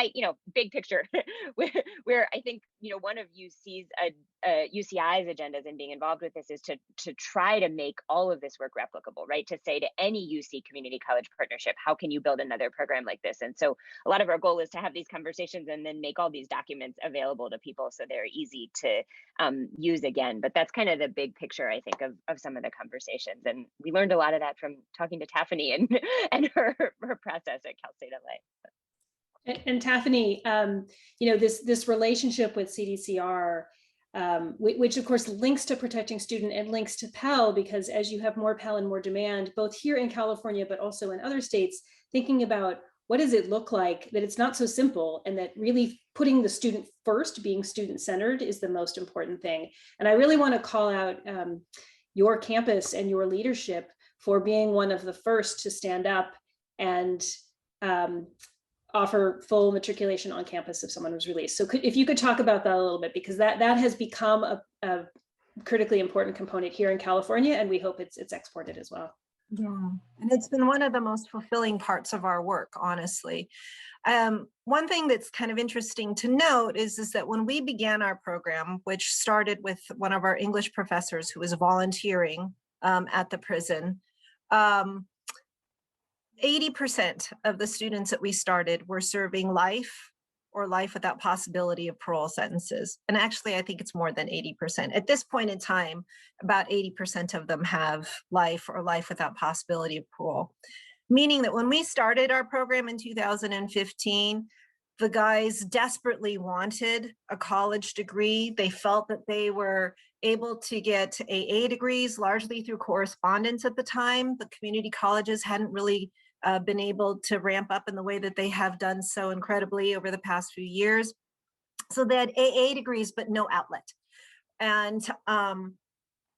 big picture, where I think, one of UCI's agendas in being involved with this is to try to make all of this work replicable, right? To say to any UC community college partnership, how can you build another program like this? And so a lot of our goal is to have these conversations and then make all these documents available to people so they're easy to use again. But that's kind of the big picture, I think, of some of the conversations. And we learned a lot of that from talking to Taffany and her process at Cal State LA. And Taffany, this relationship with CDCR, which of course links to protecting student and links to Pell, because as you have more Pell and more demand, both here in California, but also in other states, thinking about what does it look like that it's not so simple, and that really putting the student first, being student-centered, is the most important thing. And I really want to call out your campus and your leadership for being one of the first to stand up and offer full matriculation on campus if someone was released. So if you could talk about that a little bit, because that has become a critically important component here in California, and we hope it's exported as well. Yeah, and it's been one of the most fulfilling parts of our work, honestly. One thing that's kind of interesting to note is that when we began our program, which started with one of our English professors who was volunteering at the prison, 80% of the students that we started were serving life or life without possibility of parole sentences. And actually, I think it's more than 80%. At this point in time, about 80% of them have life or life without possibility of parole. Meaning that when we started our program in 2015, the guys desperately wanted a college degree. They felt that they were able to get AA degrees largely through correspondence at the time. The community colleges hadn't really been able to ramp up in the way that they have done so incredibly over the past few years. So they had AA degrees, but no outlet. And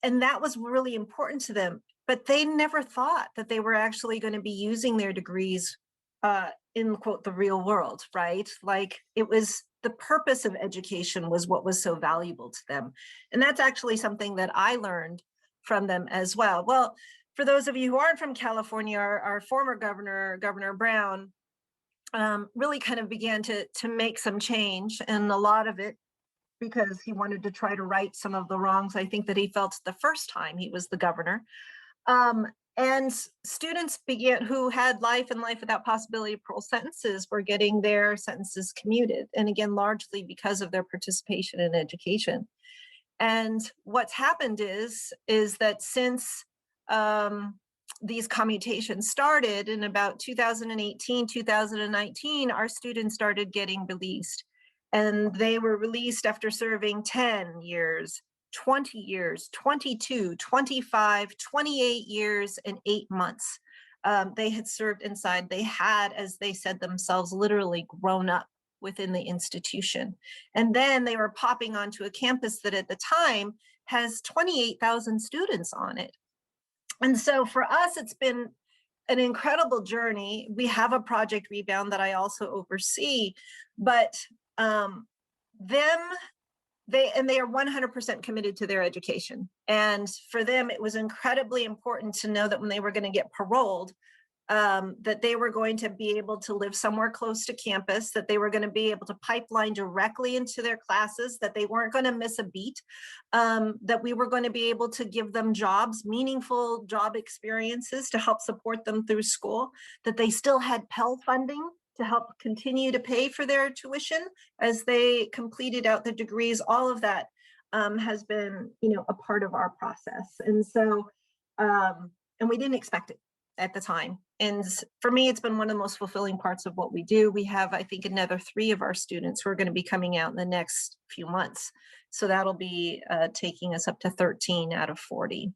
that was really important to them. But they never thought that they were actually going to be using their degrees in, quote, the real world, right? Like, it was the purpose of education was what was so valuable to them. And that's actually something that I learned from them as well. Well, for those of you who aren't from California, our former governor, Governor Brown, really kind of began to make some change, and a lot of it because he wanted to try to right some of the wrongs I think that he felt the first time he was the governor. And students who had life and life without possibility of parole sentences were getting their sentences commuted. And again, largely because of their participation in education. And what's happened is that since these commutations started in about 2018, 2019, our students started getting released. And they were released after serving 10 years, 20 years, 22, 25, 28 years, and 8 months. They had served inside. They had, as they said themselves, literally grown up within the institution. And then they were popping onto a campus that at the time has 28,000 students on it. And so for us, it's been an incredible journey. We have a Project Rebound that I also oversee, but them they are 100% committed to their education. And for them, it was incredibly important to know that when they were going to get paroled, that they were going to be able to live somewhere close to campus, that they were going to be able to pipeline directly into their classes, that they weren't going to miss a beat, that we were going to be able to give them jobs, meaningful job experiences to help support them through school, that they still had Pell funding to help continue to pay for their tuition as they completed out the degrees. All of that has been, a part of our process. And so, and we didn't expect it at the time. And for me, it's been one of the most fulfilling parts of what we do. We have, I think, another 3 of our students who are going to be coming out in the next few months. So that'll be taking us up to 13 out of 40.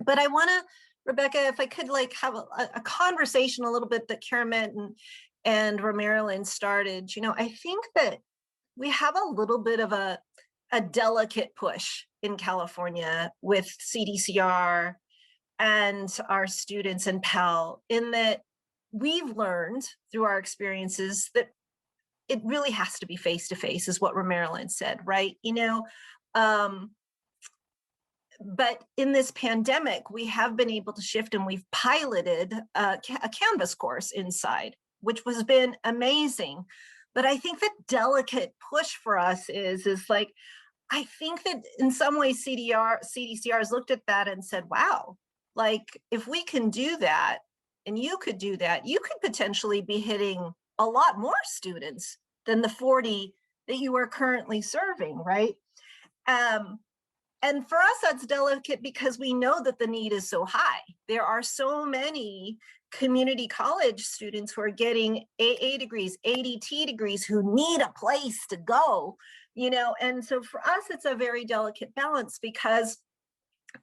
But I want to, Rebecca, if I could have a conversation a little bit that Karamet and Romarilyn started. I think that we have a little bit of a delicate push in California with CDCR and our students in Pell, in that we've learned through our experiences that it really has to be face-to-face, is what Romarilyn said, right? But in this pandemic, we have been able to shift, and we've piloted a Canvas course inside, which has been amazing. But I think the delicate push for us is like, I think that in some ways CDCR has looked at that and said, wow, like if we can do that and you could do that, you could potentially be hitting a lot more students than the 40 that you are currently serving, right? And for us, that's delicate because we know that the need is so high. There are so many community college students who are getting AA degrees, ADT degrees, who need a place to go, and so for us, it's a very delicate balance, because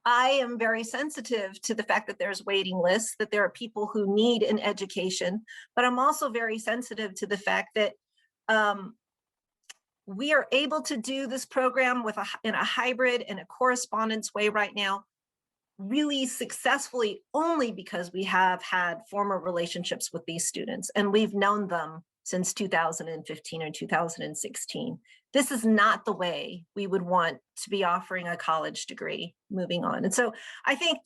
I am very sensitive to the fact that there's waiting lists, that there are people who need an education, but I'm also very sensitive to the fact that we are able to do this program in a hybrid and a correspondence way right now, really successfully, only because we have had former relationships with these students, and we've known them since 2015 or 2016. This is not the way we would want to be offering a college degree moving on. And so I think,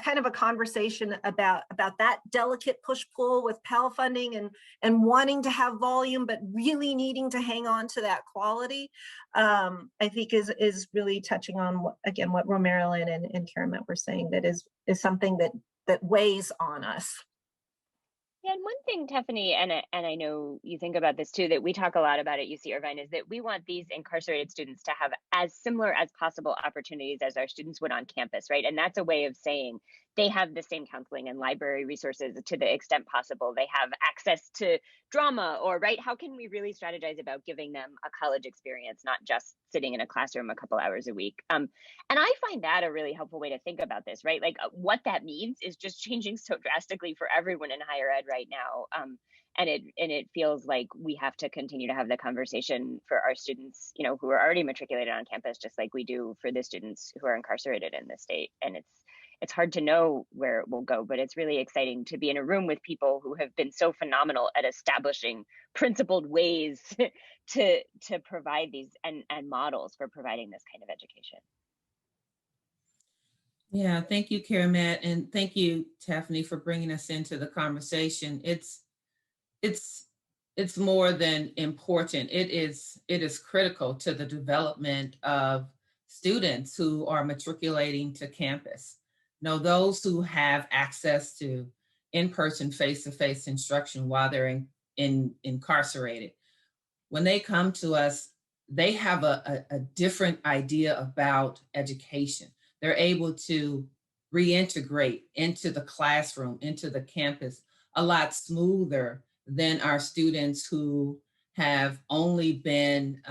kind of a conversation about that delicate push-pull with Pell funding and wanting to have volume, but really needing to hang on to that quality, I think is really touching on, what Romarilyn and Karamet were saying, that is something that weighs on us. Yeah, and one thing, Tiffany, and I know you think about this too, that we talk a lot about at UC Irvine, is that we want these incarcerated students to have as similar as possible opportunities as our students would on campus, right? And that's a way of saying they have the same counseling and library resources to the extent possible. They have access to drama, or, right? How can we really strategize about giving them a college experience, not just sitting in a classroom a couple hours a week? And I find that a really helpful way to think about this, right? Like what that means is just changing so drastically for everyone in higher ed right now. And it feels like we have to continue to have the conversation for our students, who are already matriculated on campus, just like we do for the students who are incarcerated in the state. And it's hard to know where it will go, but it's really exciting to be in a room with people who have been so phenomenal at establishing principled ways to provide these and models for providing this kind of education. Yeah, thank you, Karamet, and thank you, Tiffany, for bringing us into the conversation. It's more than important. It is critical to the development of students who are matriculating to campus. Those who have access to in-person, face-to-face instruction while they're incarcerated, when they come to us, they have a different idea about education. They're able to reintegrate into the classroom, into the campus, a lot smoother than our students who have only been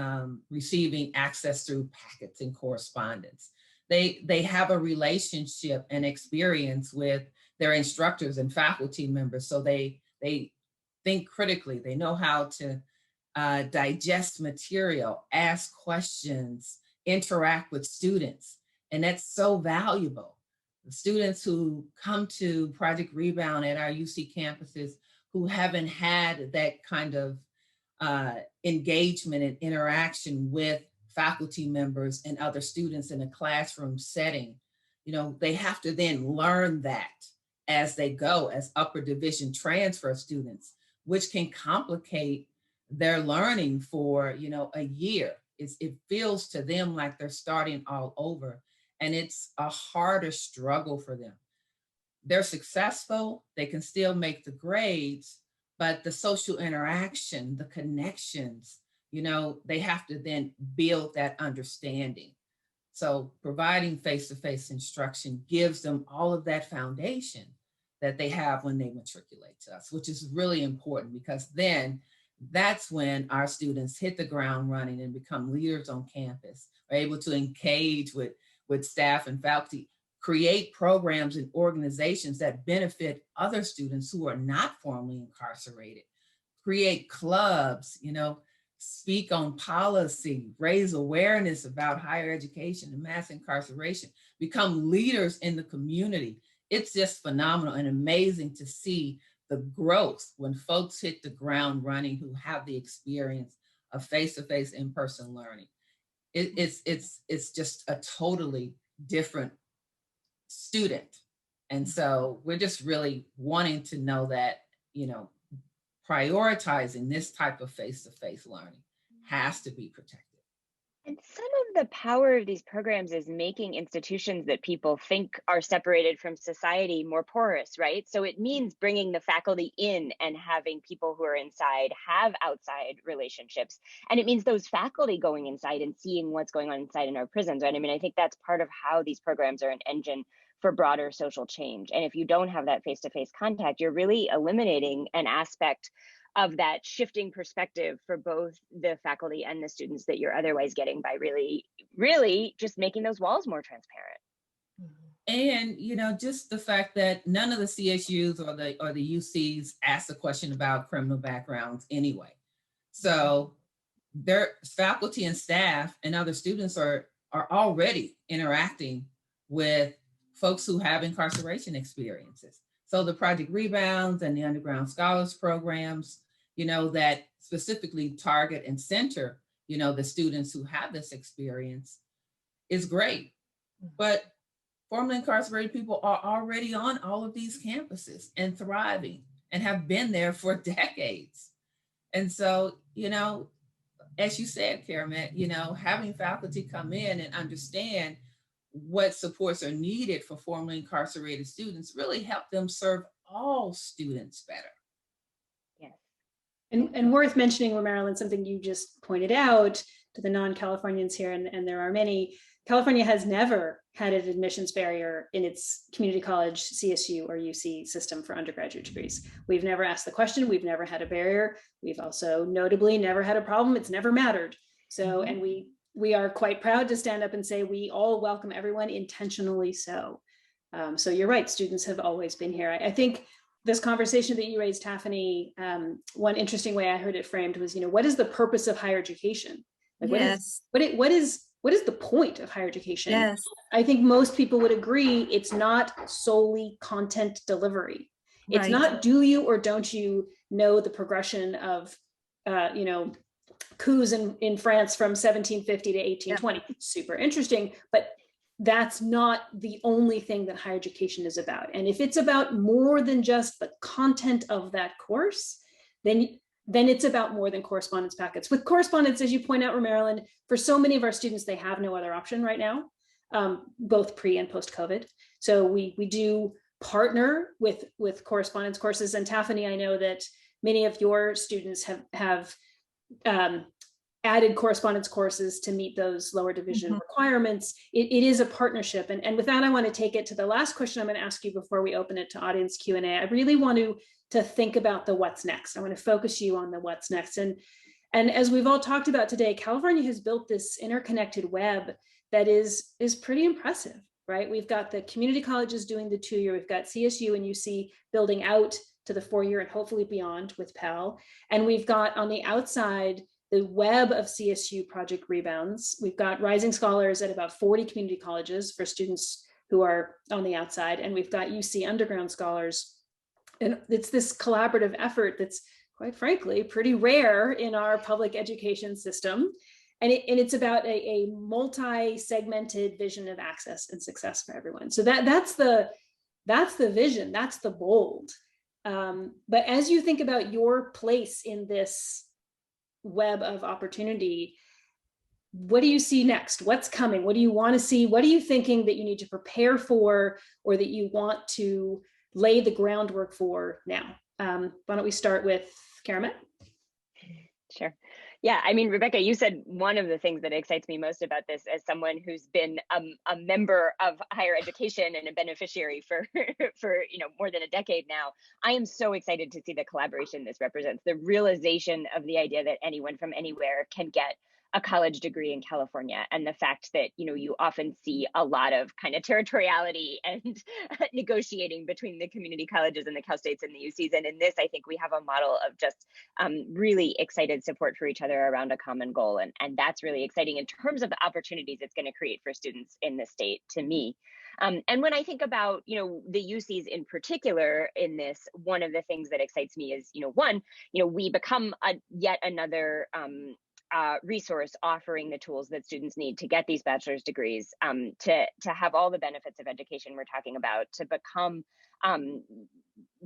receiving access through packets and correspondence. They have a relationship and experience with their instructors and faculty members, so they think critically. They know how to digest material, ask questions, interact with students, and that's so valuable. The students who come to Project Rebound at our UC campuses who haven't had that kind of engagement and interaction with faculty members and other students in a classroom setting, they have to then learn that as they go as upper division transfer students, which can complicate their learning for, a year. It feels to them like they're starting all over, and it's a harder struggle for them. They're successful, they can still make the grades, but the social interaction, the connections, they have to then build that understanding. So providing face-to-face instruction gives them all of that foundation that they have when they matriculate to us, which is really important, because then that's when our students hit the ground running and become leaders on campus, are able to engage with staff and faculty, create programs and organizations that benefit other students who are not formally incarcerated, create clubs, speak on policy, raise awareness about higher education and mass incarceration, become leaders in the community. It's just phenomenal and amazing to see the growth when folks hit the ground running who have the experience of face-to-face in-person learning. It's just a totally different student. And so we're just really wanting to know that, prioritizing this type of face-to-face learning has to be protected. And some of the power of these programs is making institutions that people think are separated from society more porous, right? So it means bringing the faculty in and having people who are inside have outside relationships. And it means those faculty going inside and seeing what's going on inside in our prisons, right? I mean, I think that's part of how these programs are an engine for broader social change. And if you don't have that face-to-face contact, you're really eliminating an aspect of that shifting perspective for both the faculty and the students that you're otherwise getting by really just making those walls more transparent. And, just the fact that none of the CSUs or the UCs ask a question about criminal backgrounds anyway. So their faculty and staff and other students are already interacting with folks who have incarceration experiences. So the Project Rebounds and the Underground Scholars programs, that specifically target and center, the students who have this experience is great. But formerly incarcerated people are already on all of these campuses and thriving and have been there for decades. And so, as you said, Karamet, having faculty come in and understand what supports are needed for formerly incarcerated students really help them serve all students better. Yes. And worth mentioning, Marilyn, something you just pointed out to the non-Californians here, and there are many, California has never had an admissions barrier in its community college, CSU or UC system for undergraduate degrees. We've never asked the question. We've never had a barrier. We've also notably never had a problem. It's never mattered. So, and we are quite proud to stand up and say we all welcome everyone, intentionally so. So you're right, students have always been here. I think this conversation that you raised, Taffany, one interesting way I heard it framed was, what is the purpose of higher education? Like, Yes. What is the point of higher education? Yes. I think most people would agree it's not solely content delivery. It's Right. not do you or don't you know the progression of, coups in France from 1750 to 1820. Yeah. Super interesting, but that's not the only thing that higher education is about. And if it's about more than just the content of that course, then it's about more than correspondence packets. With correspondence, as you point out, Marilyn, for so many of our students, they have no other option right now, both pre and post-COVID. So we do partner with correspondence courses. And Taffany, I know that many of your students have added correspondence courses to meet those lower division requirements. It is a partnership. And with that, I want to take it to the last question I'm going to ask you before we open it to audience Q&A. I really want to think about the what's next. I want to focus you on the what's next. And as we've all talked about today, California has built this interconnected web that is pretty impressive, right? We've got the community colleges doing the 2-year, we've got CSU and UC building out to the 4-year and hopefully beyond with Pell. And we've got on the outside, the web of CSU Project Rebounds. We've got Rising Scholars at about 40 community colleges for students who are on the outside. And we've got UC Underground Scholars. And it's this collaborative effort that's, quite frankly, pretty rare in our public education system. And it's about a multi-segmented vision of access and success for everyone. So that's the vision, that's the bold. But as you think about your place in this web of opportunity, what do you see next? What's coming? What do you want to see? What are you thinking that you need to prepare for, or that you want to lay the groundwork for now? Why don't we start with Karamet? Sure. Yeah, I mean, Rebecca, you said one of the things that excites me most about this as someone who's been a member of higher education and a beneficiary for more than a decade now. I am so excited to see the collaboration this represents, the realization of the idea that anyone from anywhere can get a college degree in California, and the fact that you often see a lot of kind of territoriality and negotiating between the community colleges and the Cal States and the UCs. And in this, I think we have a model of just really excited support for each other around a common goal, and that's really exciting in terms of the opportunities it's going to create for students in the state. To me. And when I think about, the UCs in particular in this, one of the things that excites me is, one, we become yet another resource offering the tools that students need to get these bachelor's degrees, to have all the benefits of education we're talking about, to become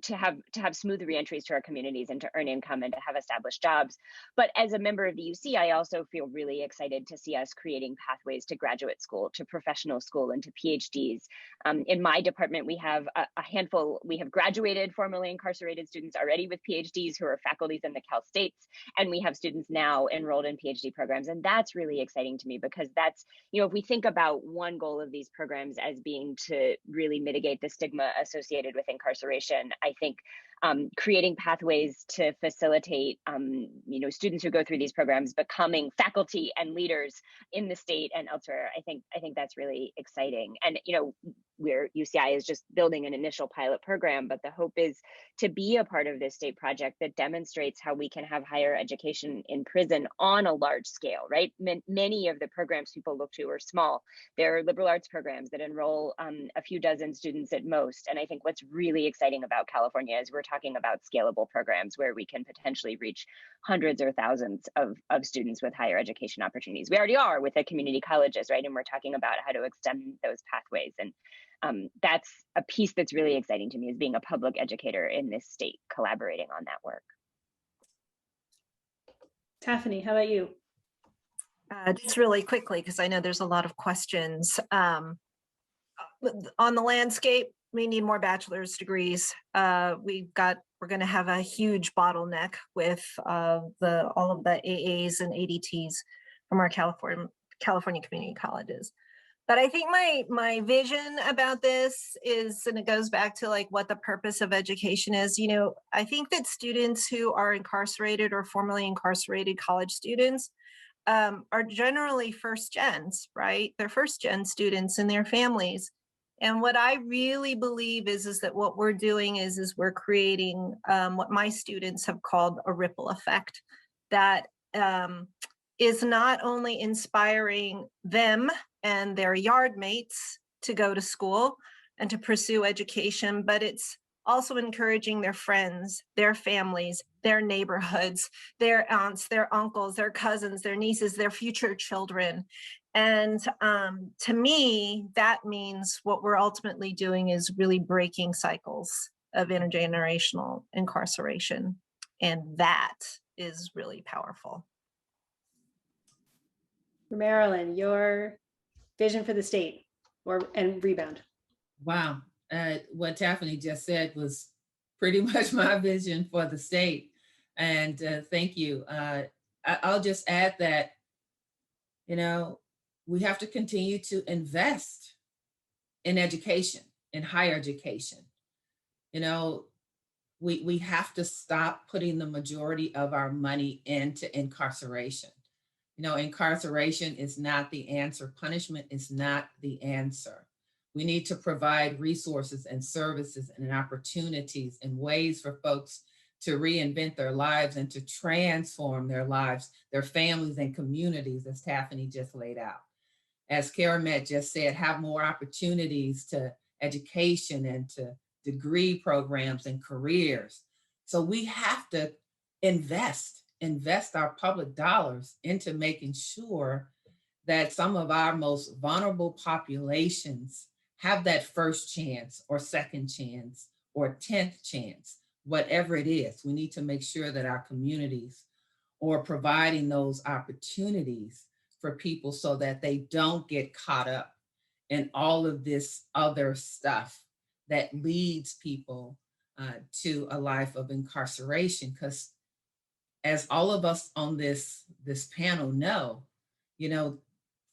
to have smooth reentries to our communities and to earn income and to have established jobs. But as a member of the UC, I also feel really excited to see us creating pathways to graduate school, to professional school, and to PhDs. In my department, we have a handful. We have graduated formerly incarcerated students already with PhDs who are faculties in the Cal States, and we have students now enrolled in PhD programs. And that's really exciting to me, because that's, if we think about one goal of these programs as being to really mitigate the stigma associated with incarceration, I think creating pathways to facilitate, students who go through these programs becoming faculty and leaders in the state and elsewhere. I think that's really exciting. And where UCI is just building an initial pilot program, but the hope is to be a part of this state project that demonstrates how we can have higher education in prison on a large scale, right? Many of the programs people look to are small. They're liberal arts programs that enroll a few dozen students at most. And I think what's really exciting about California is we're talking about scalable programs where we can potentially reach hundreds or thousands of students with higher education opportunities. We already are with the community colleges, right? And we're talking about how to extend those pathways. And that's a piece that's really exciting to me, is being a public educator in this state, collaborating on that work. Taffany, how about you? Just really quickly, because I know there's a lot of questions. On the landscape, we need more bachelor's degrees. We're going to have a huge bottleneck with all of the AAs and ADTs from our California community colleges. But I think my vision about this is, and it goes back to like what the purpose of education is. I think that students who are incarcerated or formerly incarcerated college students are generally first gens, right? They're first gen students and their families. And what I really believe is that what we're doing is we're creating what my students have called a ripple effect that is not only inspiring them and their yard mates to go to school and to pursue education, but it's also encouraging their friends, their families, their neighborhoods, their aunts, their uncles, their cousins, their nieces, their future children. And to me, that means what we're ultimately doing is really breaking cycles of intergenerational incarceration. And that is really powerful. Marilyn, your vision for the state and Rebound. Wow. What Taffany just said was pretty much my vision for the state. And thank you. I'll just add that, we have to continue to invest in education, in higher education. We have to stop putting the majority of our money into incarceration. Incarceration is not the answer. Punishment is not the answer. We need to provide resources and services and opportunities and ways for folks to reinvent their lives and to transform their lives, their families and communities, as Taffany just laid out. As Karamet just said, have more opportunities to education and to degree programs and careers. So we have to invest invest our public dollars into making sure that some of our most vulnerable populations have that first chance or second chance or 10th chance, whatever it is. We need to make sure that our communities are providing those opportunities for people so that they don't get caught up in all of this other stuff that leads people to a life of incarceration. Because as all of us on this panel know,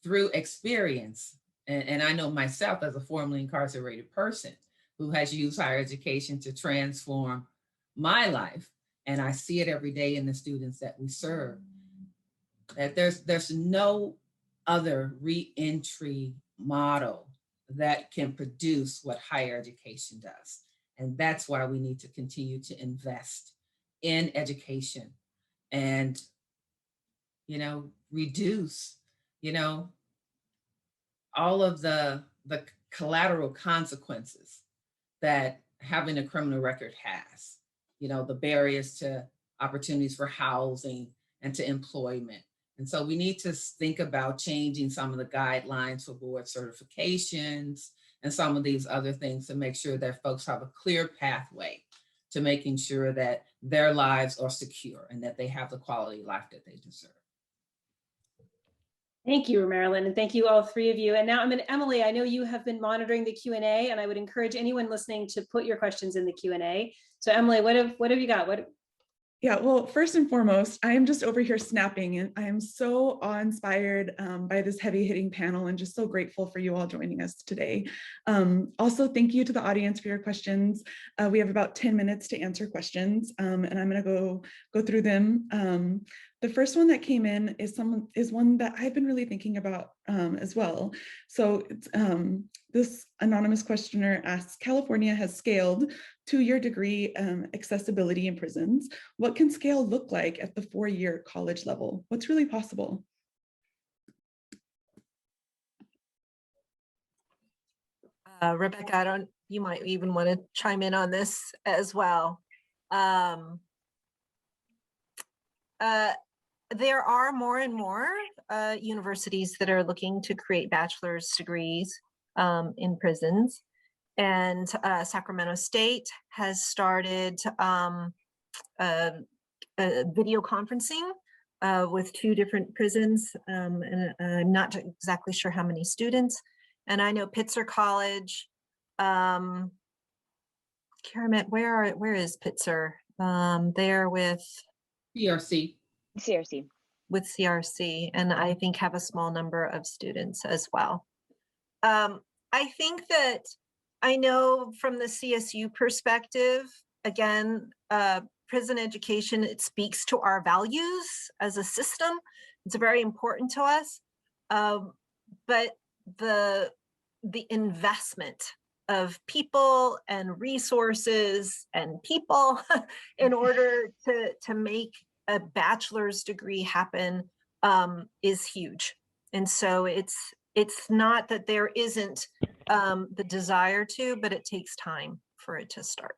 through experience, and I know myself as a formerly incarcerated person who has used higher education to transform my life, and I see it every day in the students that we serve, that there's no other reentry model that can produce what higher education does. And that's why we need to continue to invest in education and, reduce, all of the collateral consequences that having a criminal record has, the barriers to opportunities for housing and to employment. And so we need to think about changing some of the guidelines for board certifications and some of these other things to make sure that folks have a clear pathway to making sure that their lives are secure and that they have the quality of life that they deserve. Thank you, Marilyn, and thank you all three of you. And now Emily, I know you have been monitoring the Q&A, and I would encourage anyone listening to put your questions in the Q&A. So Emily, what have you got? Yeah, well, first and foremost, I am just over here snapping, and I am so awe-inspired by this heavy-hitting panel and just so grateful for you all joining us today. Also, thank you to the audience for your questions. We have about 10 minutes to answer questions, and I'm going to go through them. The first one that came in is one that I've been really thinking about as well. So it's, this anonymous questioner asks, California has scaled 2-year degree accessibility in prisons. What can scale look like at the 4-year college level? What's really possible? Rebecca, you might even want to chime in on this as well. There are more and more universities that are looking to create bachelor's degrees in prisons. And Sacramento State has started video conferencing with 2 different prisons. And I'm not exactly sure how many students. And I know Pitzer College, Karamet, where is Pitzer? They're with CRC. With CRC, and I think have a small number of students as well. I think that I know from the CSU perspective, again, prison education, it speaks to our values as a system. It's very important to us, but the investment of people and resources and people in order to make a bachelor's degree happen is huge. And so it's not that there isn't the desire to, but it takes time for it to start.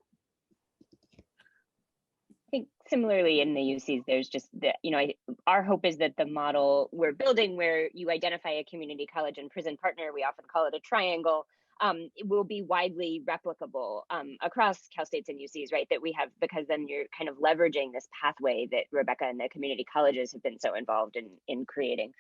I think similarly in the UCs, there's just our hope is that the model we're building, where you identify a community college and prison partner, we often call it a triangle, it will be widely replicable across Cal States and UCs, right? That we have, because then you're kind of leveraging this pathway that Rebecca and the community colleges have been so involved in creating.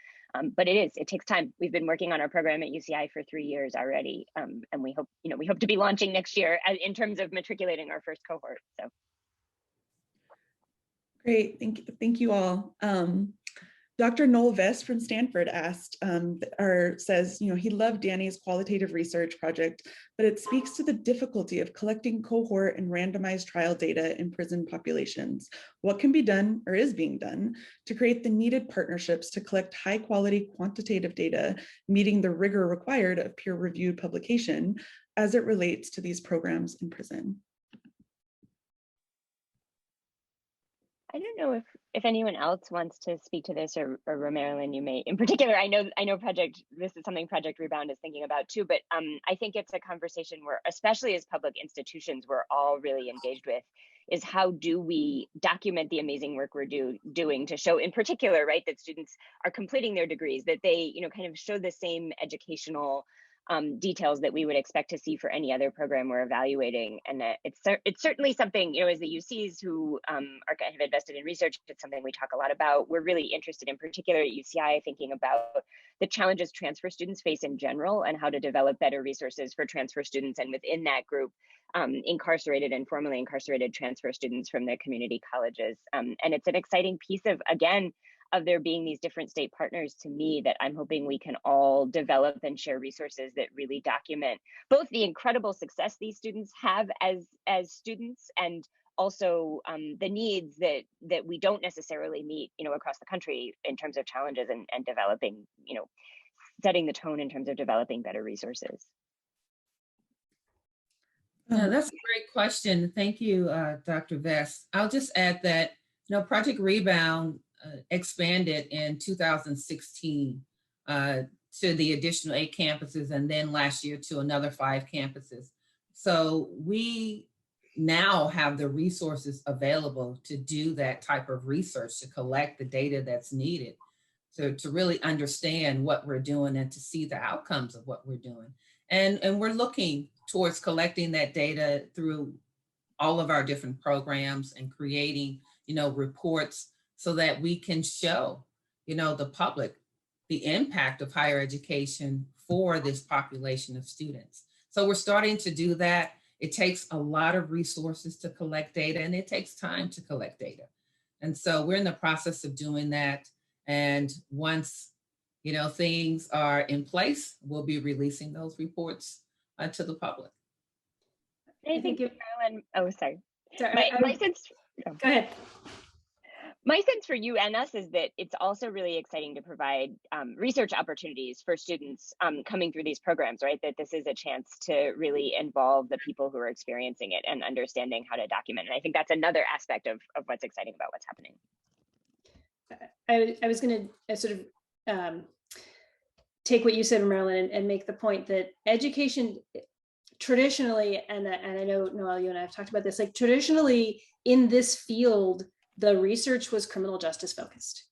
But it takes time. We've been working on our program at UCI for 3 years already, and we hope to be launching next year in terms of matriculating our first cohort. So great, thank you all. Dr. Noel Vest from Stanford asked, says, he loved Danny's qualitative research project, but it speaks to the difficulty of collecting cohort and randomized trial data in prison populations. What can be done or is being done to create the needed partnerships to collect high quality quantitative data, meeting the rigor required of peer-reviewed publication as it relates to these programs in prison? I don't know if anyone else wants to speak to this, or Marilyn, you may. In particular, I know this is something Project Rebound is thinking about too, but I think it's a conversation where, especially as public institutions, we're all really engaged with, is how do we document the amazing work we're doing to show in particular, right, that students are completing their degrees, that they, you know, kind of show the same educational details that we would expect to see for any other program we're evaluating. And it's certainly something, you know, as the UCs who are kind of invested in research, it's something we talk a lot about. We're really interested in particular at UCI thinking about the challenges transfer students face in general and how to develop better resources for transfer students. And within that group, incarcerated and formerly incarcerated transfer students from their community colleges. And it's an exciting piece of, again, of there being these different state partners to me that I'm hoping we can all develop and share resources that really document both the incredible success these students have as students and also the needs that we don't necessarily meet, you know, across the country in terms of challenges and developing, you know, setting the tone in terms of developing better resources. Yeah, that's a great question. Thank you, Dr. Vest. I'll just add that, you know, Project Rebound expanded in 2016 to the additional 8 campuses, and then last year to another 5 campuses. So we now have the resources available to do that type of research, to collect the data that's needed to really understand what we're doing and to see the outcomes of what we're doing. And we're looking towards collecting that data through all of our different programs and creating, you know, reports so that we can show, you know, the public the impact of higher education for this population of students. So we're starting to do that. It takes a lot of resources to collect data, and it takes time to collect data. And so we're in the process of doing that. And once, you know, things are in place, we'll be releasing those reports to the public. I think Carolyn, oh, sorry. My sense, go ahead. My sense for you and us is that it's also really exciting to provide research opportunities for students coming through these programs, right? That this is a chance to really involve the people who are experiencing it and understanding how to document. And I think that's another aspect of what's exciting about what's happening. I was going to sort of take what you said, Marilyn, and make the point that education traditionally, and I know, Noelle, you and I have talked about this, like traditionally in this field, the research was criminal justice focused,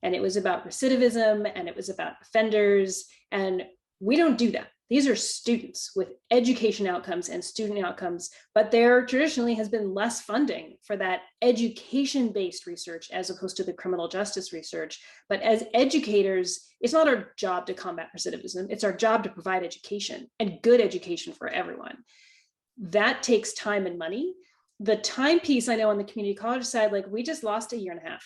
and it was about recidivism, and it was about offenders, and we don't do that. These are students with education outcomes and student outcomes, but there traditionally has been less funding for that education-based research as opposed to the criminal justice research. But as educators, it's not our job to combat recidivism. It's our job to provide education, and good education for everyone. That takes time and money. The time piece, I know on the community college side, like we just lost 1.5 years,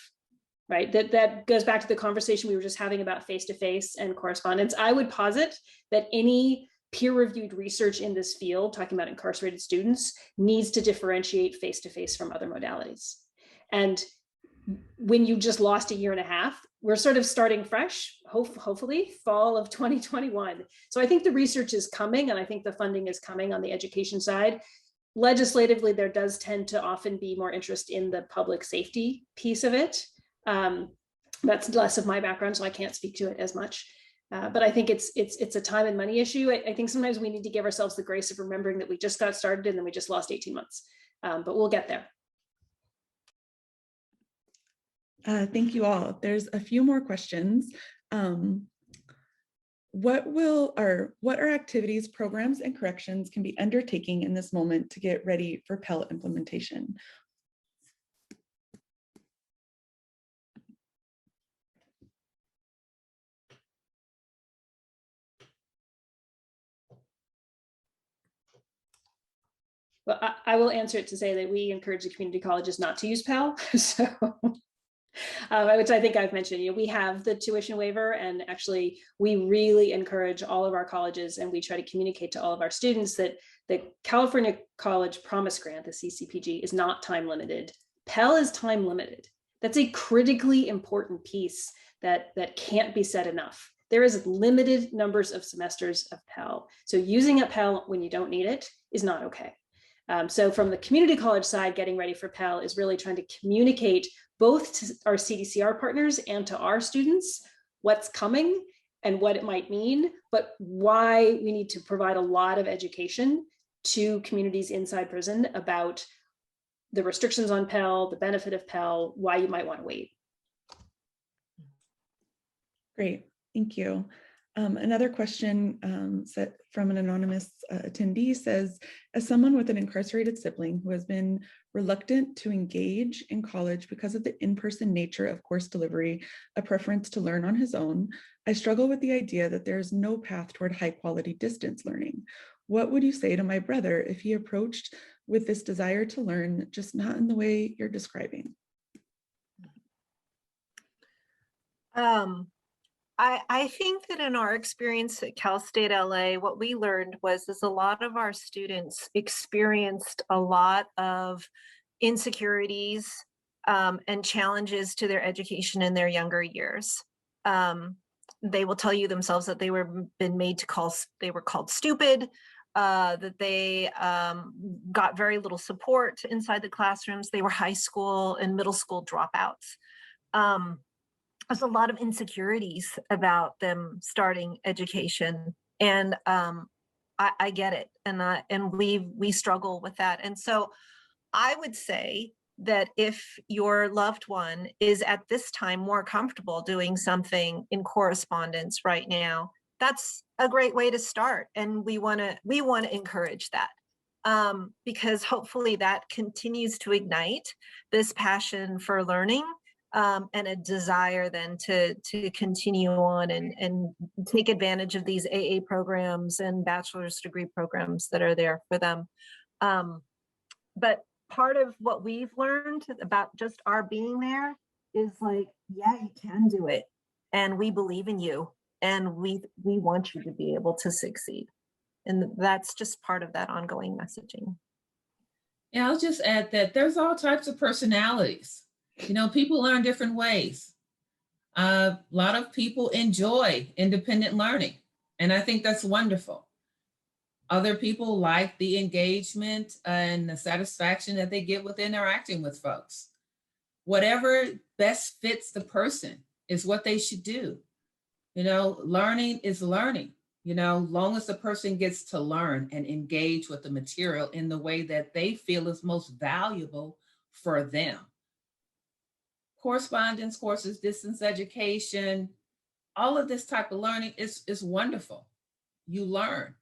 right? That goes back to the conversation we were just having about face-to-face and correspondence. I would posit that any peer-reviewed research in this field, talking about incarcerated students, needs to differentiate face-to-face from other modalities. And when you just lost 1.5 years, we're sort of starting fresh, hopefully fall of 2021. So I think the research is coming, and I think the funding is coming on the education side. Legislatively, there does tend to often be more interest in the public safety piece of it. That's less of my background, so I can't speak to it as much. But I think it's a time and money issue. I think sometimes we need to give ourselves the grace of remembering that we just got started and then we just lost 18 months, but we'll get there. Thank you all. There's a few more questions. What are activities, programs, and corrections can be undertaking in this moment to get ready for Pell implementation? Well, I will answer it to say that we encourage the community colleges not to use Pell. So, which I think I've mentioned, you know, we have the tuition waiver, and actually we really encourage all of our colleges, and we try to communicate to all of our students that the California College Promise Grant, the CCPG, is not time limited. Pell is time limited. That's a critically important piece that can't be said enough. There is limited numbers of semesters of Pell. So using up Pell when you don't need it is not okay. So from the community college side, getting ready for Pell is really trying to communicate both to our CDCR partners and to our students what's coming and what it might mean, but why we need to provide a lot of education to communities inside prison about the restrictions on Pell, the benefit of Pell, why you might want to wait. Great, thank you. Another question set from an anonymous attendee says, as someone with an incarcerated sibling who has been reluctant to engage in college because of the in-person nature of course delivery, a preference to learn on his own, I struggle with the idea that there is no path toward high quality distance learning. What would you say to my brother if he approached with this desire to learn, just not in the way you're describing? I think that in our experience at Cal State LA, what we learned was a lot of our students experienced a lot of insecurities and challenges to their education in their younger years. They will tell you themselves that they were called stupid, that they got very little support inside the classrooms. They were high school and middle school dropouts. There's a lot of insecurities about them starting education, and I get it, and we struggle with that. And so I would say that if your loved one is at this time more comfortable doing something in correspondence right now, that's a great way to start, and we want to encourage that, because hopefully that continues to ignite this passion for learning. And a desire then to continue on and take advantage of these AA programs and bachelor's degree programs that are there for them. But part of what we've learned about just our being there is like, yeah, you can do it. And we believe in you. And we want you to be able to succeed. And that's just part of that ongoing messaging. Yeah, I'll just add that there's all types of personalities. You know, people learn different ways. A lot of people enjoy independent learning, and I think that's wonderful. Other people like the engagement and the satisfaction that they get with interacting with folks. Whatever best fits the person is what they should do. You know, learning is learning, you know, long as the person gets to learn and engage with the material in the way that they feel is most valuable for them. Correspondence courses, distance education, all of this type of learning is wonderful. You learn,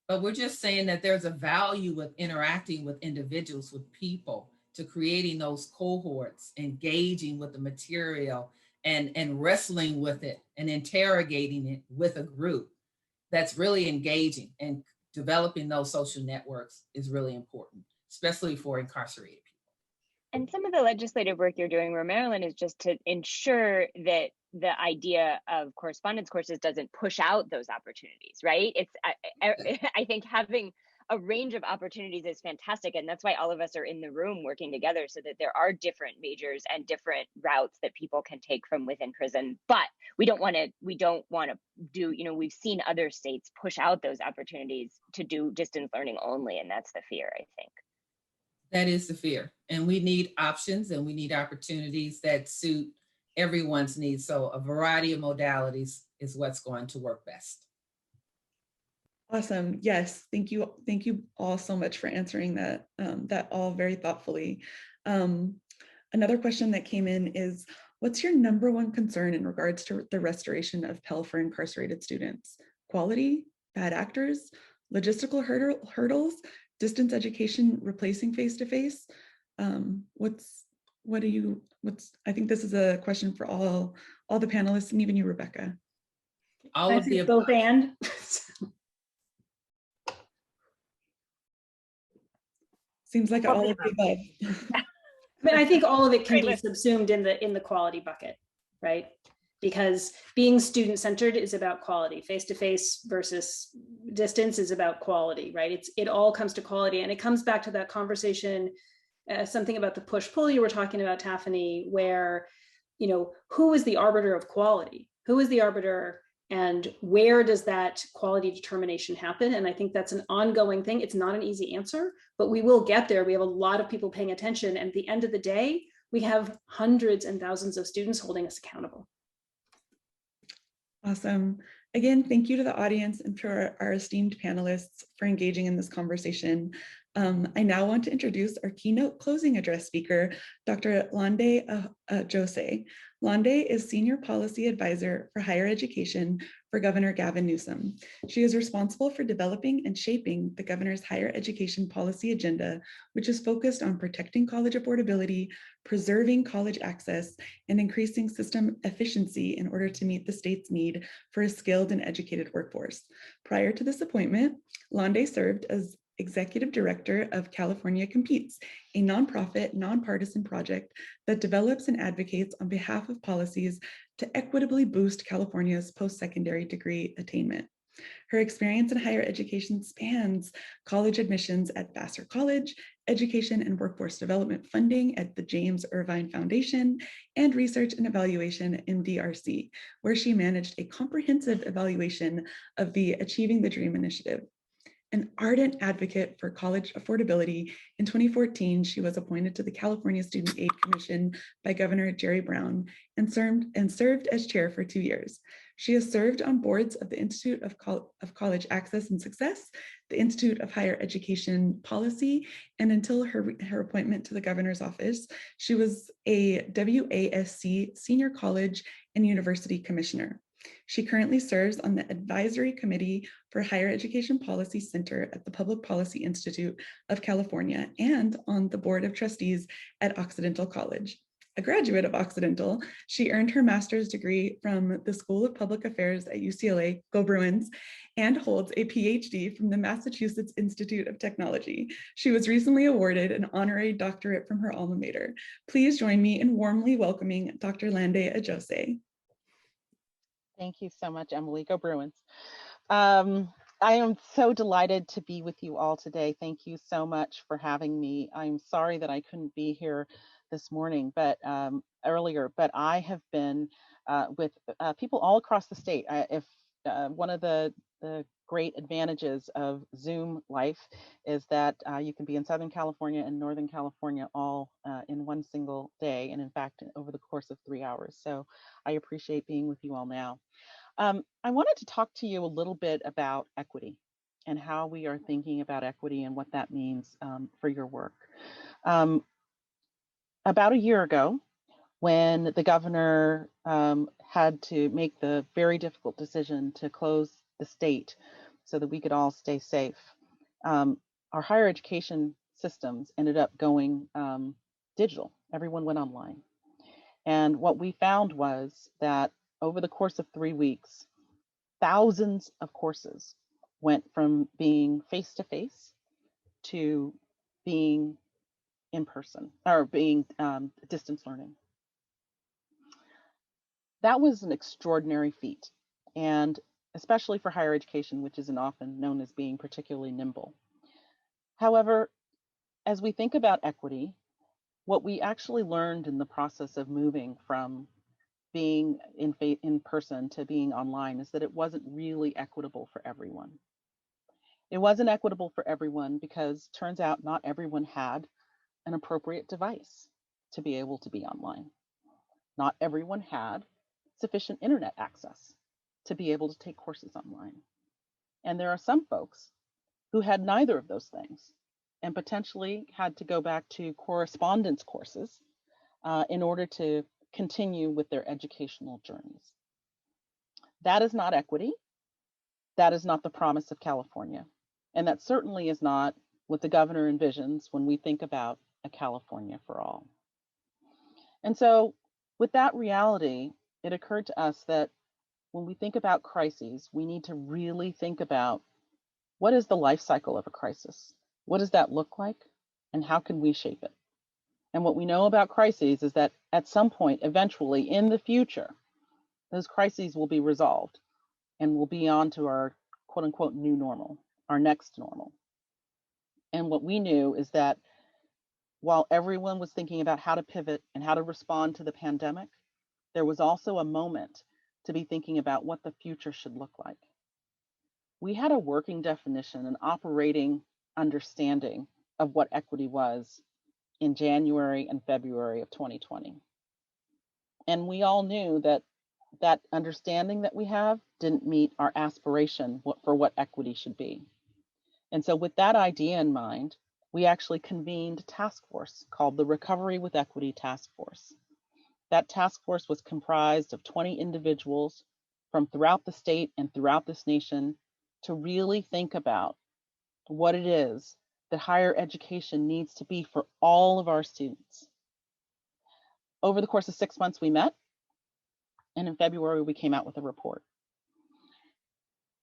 but we're just saying that there's a value with interacting with individuals, with people, to creating those cohorts, engaging with the material and wrestling with it and interrogating it with a group that's really engaging, and developing those social networks is really important, especially for incarcerated people. And some of the legislative work you're doing, Maryland, is just to ensure that the idea of correspondence courses doesn't push out those opportunities, right? I think having a range of opportunities is fantastic. And that's why all of us are in the room working together, so that there are different majors and different routes that people can take from within prison. But we don't want to do, you know, we've seen other states push out those opportunities to do distance learning only. And that's the fear, I think. That is the fear. And we need options, and we need opportunities that suit everyone's needs. So a variety of modalities is what's going to work best. Awesome. Yes. Thank you. Thank you all so much for answering that, that all very thoughtfully. Another question that came in is, what's your number one concern in regards to the restoration of Pell for incarcerated students? Quality, bad actors, logistical hurdles, distance education replacing face-to-face? I think this is a question for all the panelists, and even you, Rebecca. All of the both and. Seems like all of the above. I mean, I think all of it can be subsumed in the quality bucket, right? Because being student-centered is about quality. Face-to-face versus distance is about quality, right? It all comes to quality, and it comes back to that conversation, something about the push-pull you were talking about, Taffany, where, you know, who is the arbiter of quality? Who is the arbiter, and where does that quality determination happen? And I think that's an ongoing thing. It's not an easy answer, but we will get there. We have a lot of people paying attention, and at the end of the day, we have hundreds and thousands of students holding us accountable. Awesome. Again, thank you to the audience and to our esteemed panelists for engaging in this conversation. I now want to introduce our keynote closing address speaker, Dr. Lande Jose. Lande is Senior Policy Advisor for Higher Education for Governor Gavin Newsom. She is responsible for developing and shaping the governor's higher education policy agenda, which is focused on protecting college affordability, preserving college access, and increasing system efficiency in order to meet the state's need for a skilled and educated workforce. Prior to this appointment, Lande served as Executive Director of California Competes, a nonprofit, nonpartisan project that develops and advocates on behalf of policies to equitably boost California's post-secondary degree attainment. Her experience in higher education spans college admissions at Vassar College, education and workforce development funding at the James Irvine Foundation, and research and evaluation at MDRC, where she managed a comprehensive evaluation of the Achieving the Dream initiative. An ardent advocate for college affordability, in 2014, she was appointed to the California Student Aid Commission by Governor Jerry Brown and served as chair for 2 years. She has served on boards of the Institute of College Access and Success, the Institute of Higher Education Policy, and until her appointment to the governor's office, she was a WASC Senior College and University Commissioner. She currently serves on the Advisory Committee for Higher Education Policy Center at the Public Policy Institute of California and on the Board of Trustees at Occidental College. A graduate of Occidental, she earned her master's degree from the School of Public Affairs at UCLA, go Bruins, and holds a PhD from the Massachusetts Institute of Technology. She was recently awarded an honorary doctorate from her alma mater. Please join me in warmly welcoming Dr. Lande Ajose. Thank you so much, Emily. Go Bruins. I am so delighted to be with you all today. Thank you so much for having me. I'm sorry that I couldn't be here this morning, but earlier, but I have been with people all across the state. One of the great advantages of Zoom life is that you can be in Southern California and Northern California all in one single day, and in fact, over the course of 3 hours. So I appreciate being with you all now. I wanted to talk to you a little bit about equity and how we are thinking about equity and what that means for your work. About a year ago, when the governor had to make the very difficult decision to close the state so that we could all stay safe, our higher education systems ended up going digital. Everyone went online. And what we found was that over the course of 3 weeks, thousands of courses went from being face-to-face to being in person or being distance learning. That was an extraordinary feat, and especially for higher education, which isn't often known as being particularly nimble. However, as we think about equity, what we actually learned in the process of moving from being in person to being online is that it wasn't really equitable for everyone. It wasn't equitable for everyone because it turns out not everyone had an appropriate device to be able to be online. Not everyone had sufficient internet access to be able to take courses online. And there are some folks who had neither of those things and potentially had to go back to correspondence courses in order to continue with their educational journeys. That is not equity. That is not the promise of California. And that certainly is not what the governor envisions when we think about a California for all. And so with that reality, it occurred to us that when we think about crises, we need to really think about what is the life cycle of a crisis? What does that look like? And how can we shape it? And what we know about crises is that at some point, eventually in the future, those crises will be resolved and we'll be on to our quote unquote new normal, our next normal. And what we knew is that while everyone was thinking about how to pivot and how to respond to the pandemic, there was also a moment to be thinking about what the future should look like. We had a working definition, an operating understanding of what equity was in January and February of 2020. And we all knew that that understanding that we have didn't meet our aspiration for what equity should be. And so with that idea in mind, we actually convened a task force called the Recovery with Equity Task Force. That task force was comprised of 20 individuals from throughout the state and throughout this nation to really think about what it is that higher education needs to be for all of our students. Over the course of 6 months, we met, and in February, we came out with a report.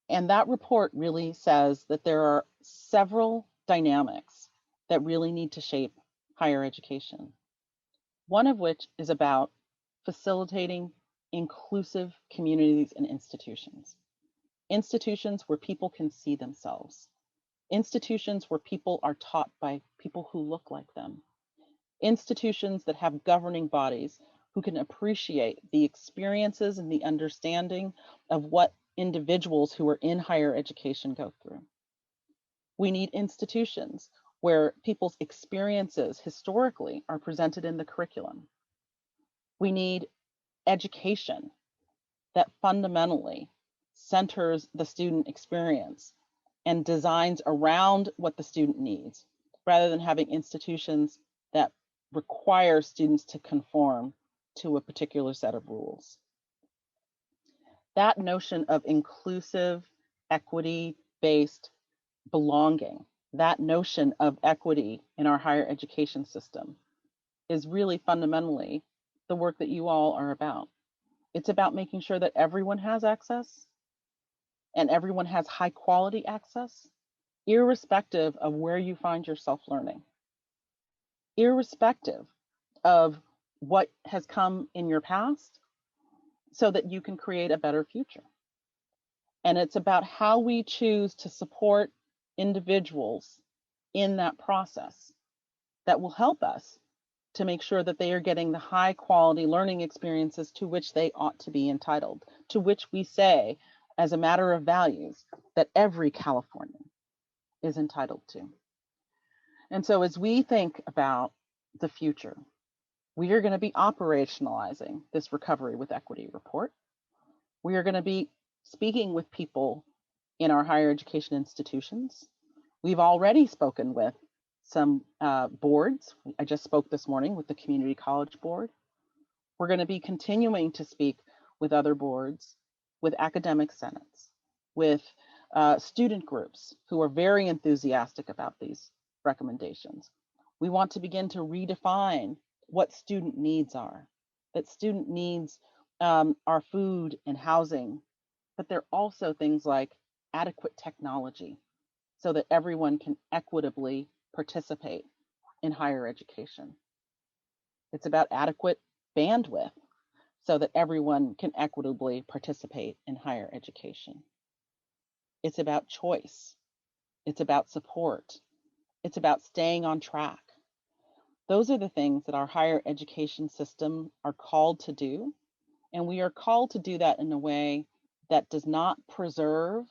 And that report really says that there are several dynamics that really need to shape higher education. One of which is about facilitating inclusive communities and institutions. Institutions where people can see themselves. Institutions where people are taught by people who look like them. Institutions that have governing bodies who can appreciate the experiences and the understanding of what individuals who are in higher education go through. We need institutions where people's experiences historically are presented in the curriculum. We need education that fundamentally centers the student experience and designs around what the student needs, rather than having institutions that require students to conform to a particular set of rules. That notion of inclusive, equity-based belonging, that notion of equity in our higher education system is really fundamentally the work that you all are about. It's about making sure that everyone has access and everyone has high quality access, irrespective of where you find yourself learning, irrespective of what has come in your past, so that you can create a better future. And it's about how we choose to support individuals in that process that will help us to make sure that they are getting the high quality learning experiences to which they ought to be entitled, to which we say, as a matter of values, that every Californian is entitled to. And so as we think about the future, we are going to be operationalizing this Recovery with Equity report. We are going to be speaking with people in our higher education institutions. We've already spoken with some boards. I just spoke this morning with the Community College Board. We're going to be continuing to speak with other boards, with academic senates, with student groups who are very enthusiastic about these recommendations. We want to begin to redefine what student needs are, that student needs are food and housing, but they're also things like adequate technology so that everyone can equitably participate in higher education. It's about adequate bandwidth so that everyone can equitably participate in higher education. It's about choice. It's about support. It's about staying on track. Those are the things that our higher education system are called to do. And we are called to do that in a way that does not preserve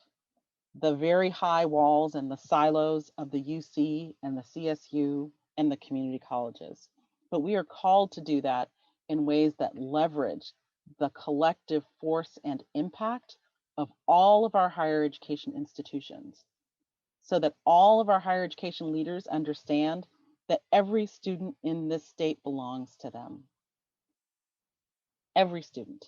the very high walls and the silos of the UC and the CSU and the community colleges. But we are called to do that in ways that leverage the collective force and impact of all of our higher education institutions, so that all of our higher education leaders understand that every student in this state belongs to them. Every student.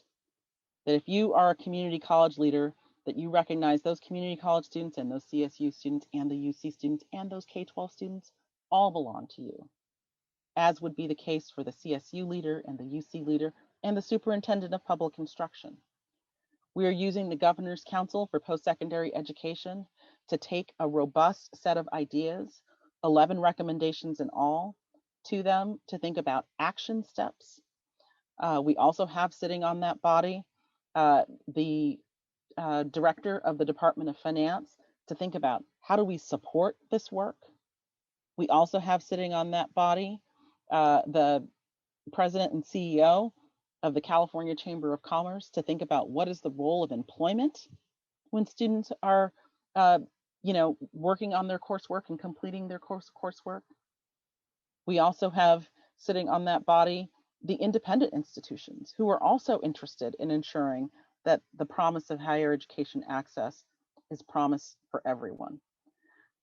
That if you are a community college leader, that you recognize those community college students and those CSU students and the UC students and those K-12 students all belong to you, as would be the case for the CSU leader and the UC leader and the superintendent of public instruction. We are using the Governor's Council for Post-Secondary Education to take a robust set of ideas, 11 recommendations in all, to them to think about action steps. We also have sitting on that body the director of the Department of Finance to think about how do we support this work. We also have sitting on that body the president and CEO of the California Chamber of Commerce to think about what is the role of employment when students are working on their coursework and completing their coursework. We also have sitting on that body the independent institutions who are also interested in ensuring that the promise of higher education access is promised for everyone.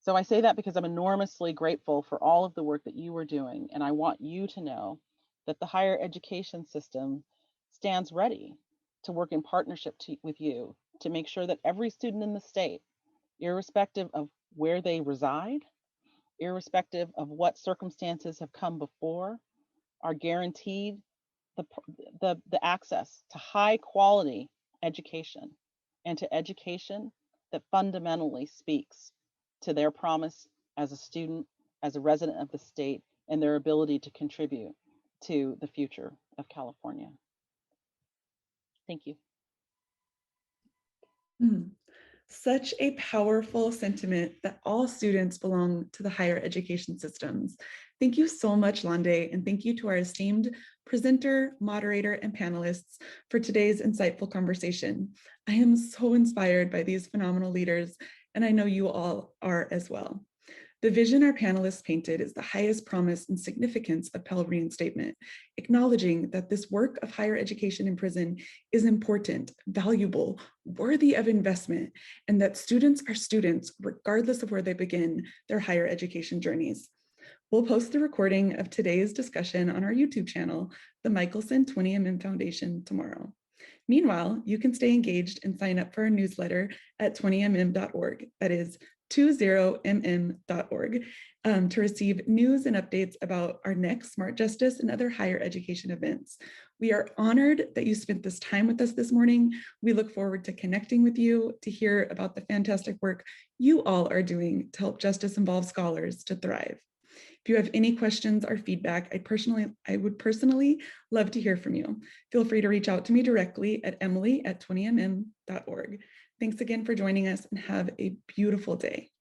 So I say that because I'm enormously grateful for all of the work that you are doing. And I want you to know that the higher education system stands ready to work in partnership with you to make sure that every student in the state, irrespective of where they reside, irrespective of what circumstances have come before, are guaranteed the access to high quality education and to education that fundamentally speaks to their promise as a student, as a resident of the state, and their ability to contribute to the future of California. Thank you. Such a powerful sentiment that all students belong to the higher education systems. Thank you so much, Lande, and thank you to our esteemed presenter, moderator, and panelists for today's insightful conversation. I am so inspired by these phenomenal leaders, and I know you all are as well. The vision our panelists painted is the highest promise and significance of Pell reinstatement, acknowledging that this work of higher education in prison is important, valuable, worthy of investment, and that students are students regardless of where they begin their higher education journeys. We'll post the recording of today's discussion on our YouTube channel, the Michelson 20mm Foundation, tomorrow. Meanwhile, you can stay engaged and sign up for our newsletter at 20mm.org. That is 20mm.org to receive news and updates about our next Smart Justice and other higher education events. We are honored that you spent this time with us this morning. We look forward to connecting with you to hear about the fantastic work you all are doing to help justice-involved scholars to thrive. If you have any questions or feedback, I would personally love to hear from you. Feel free to reach out to me directly at emily@20mm.org. Thanks again for joining us and have a beautiful day.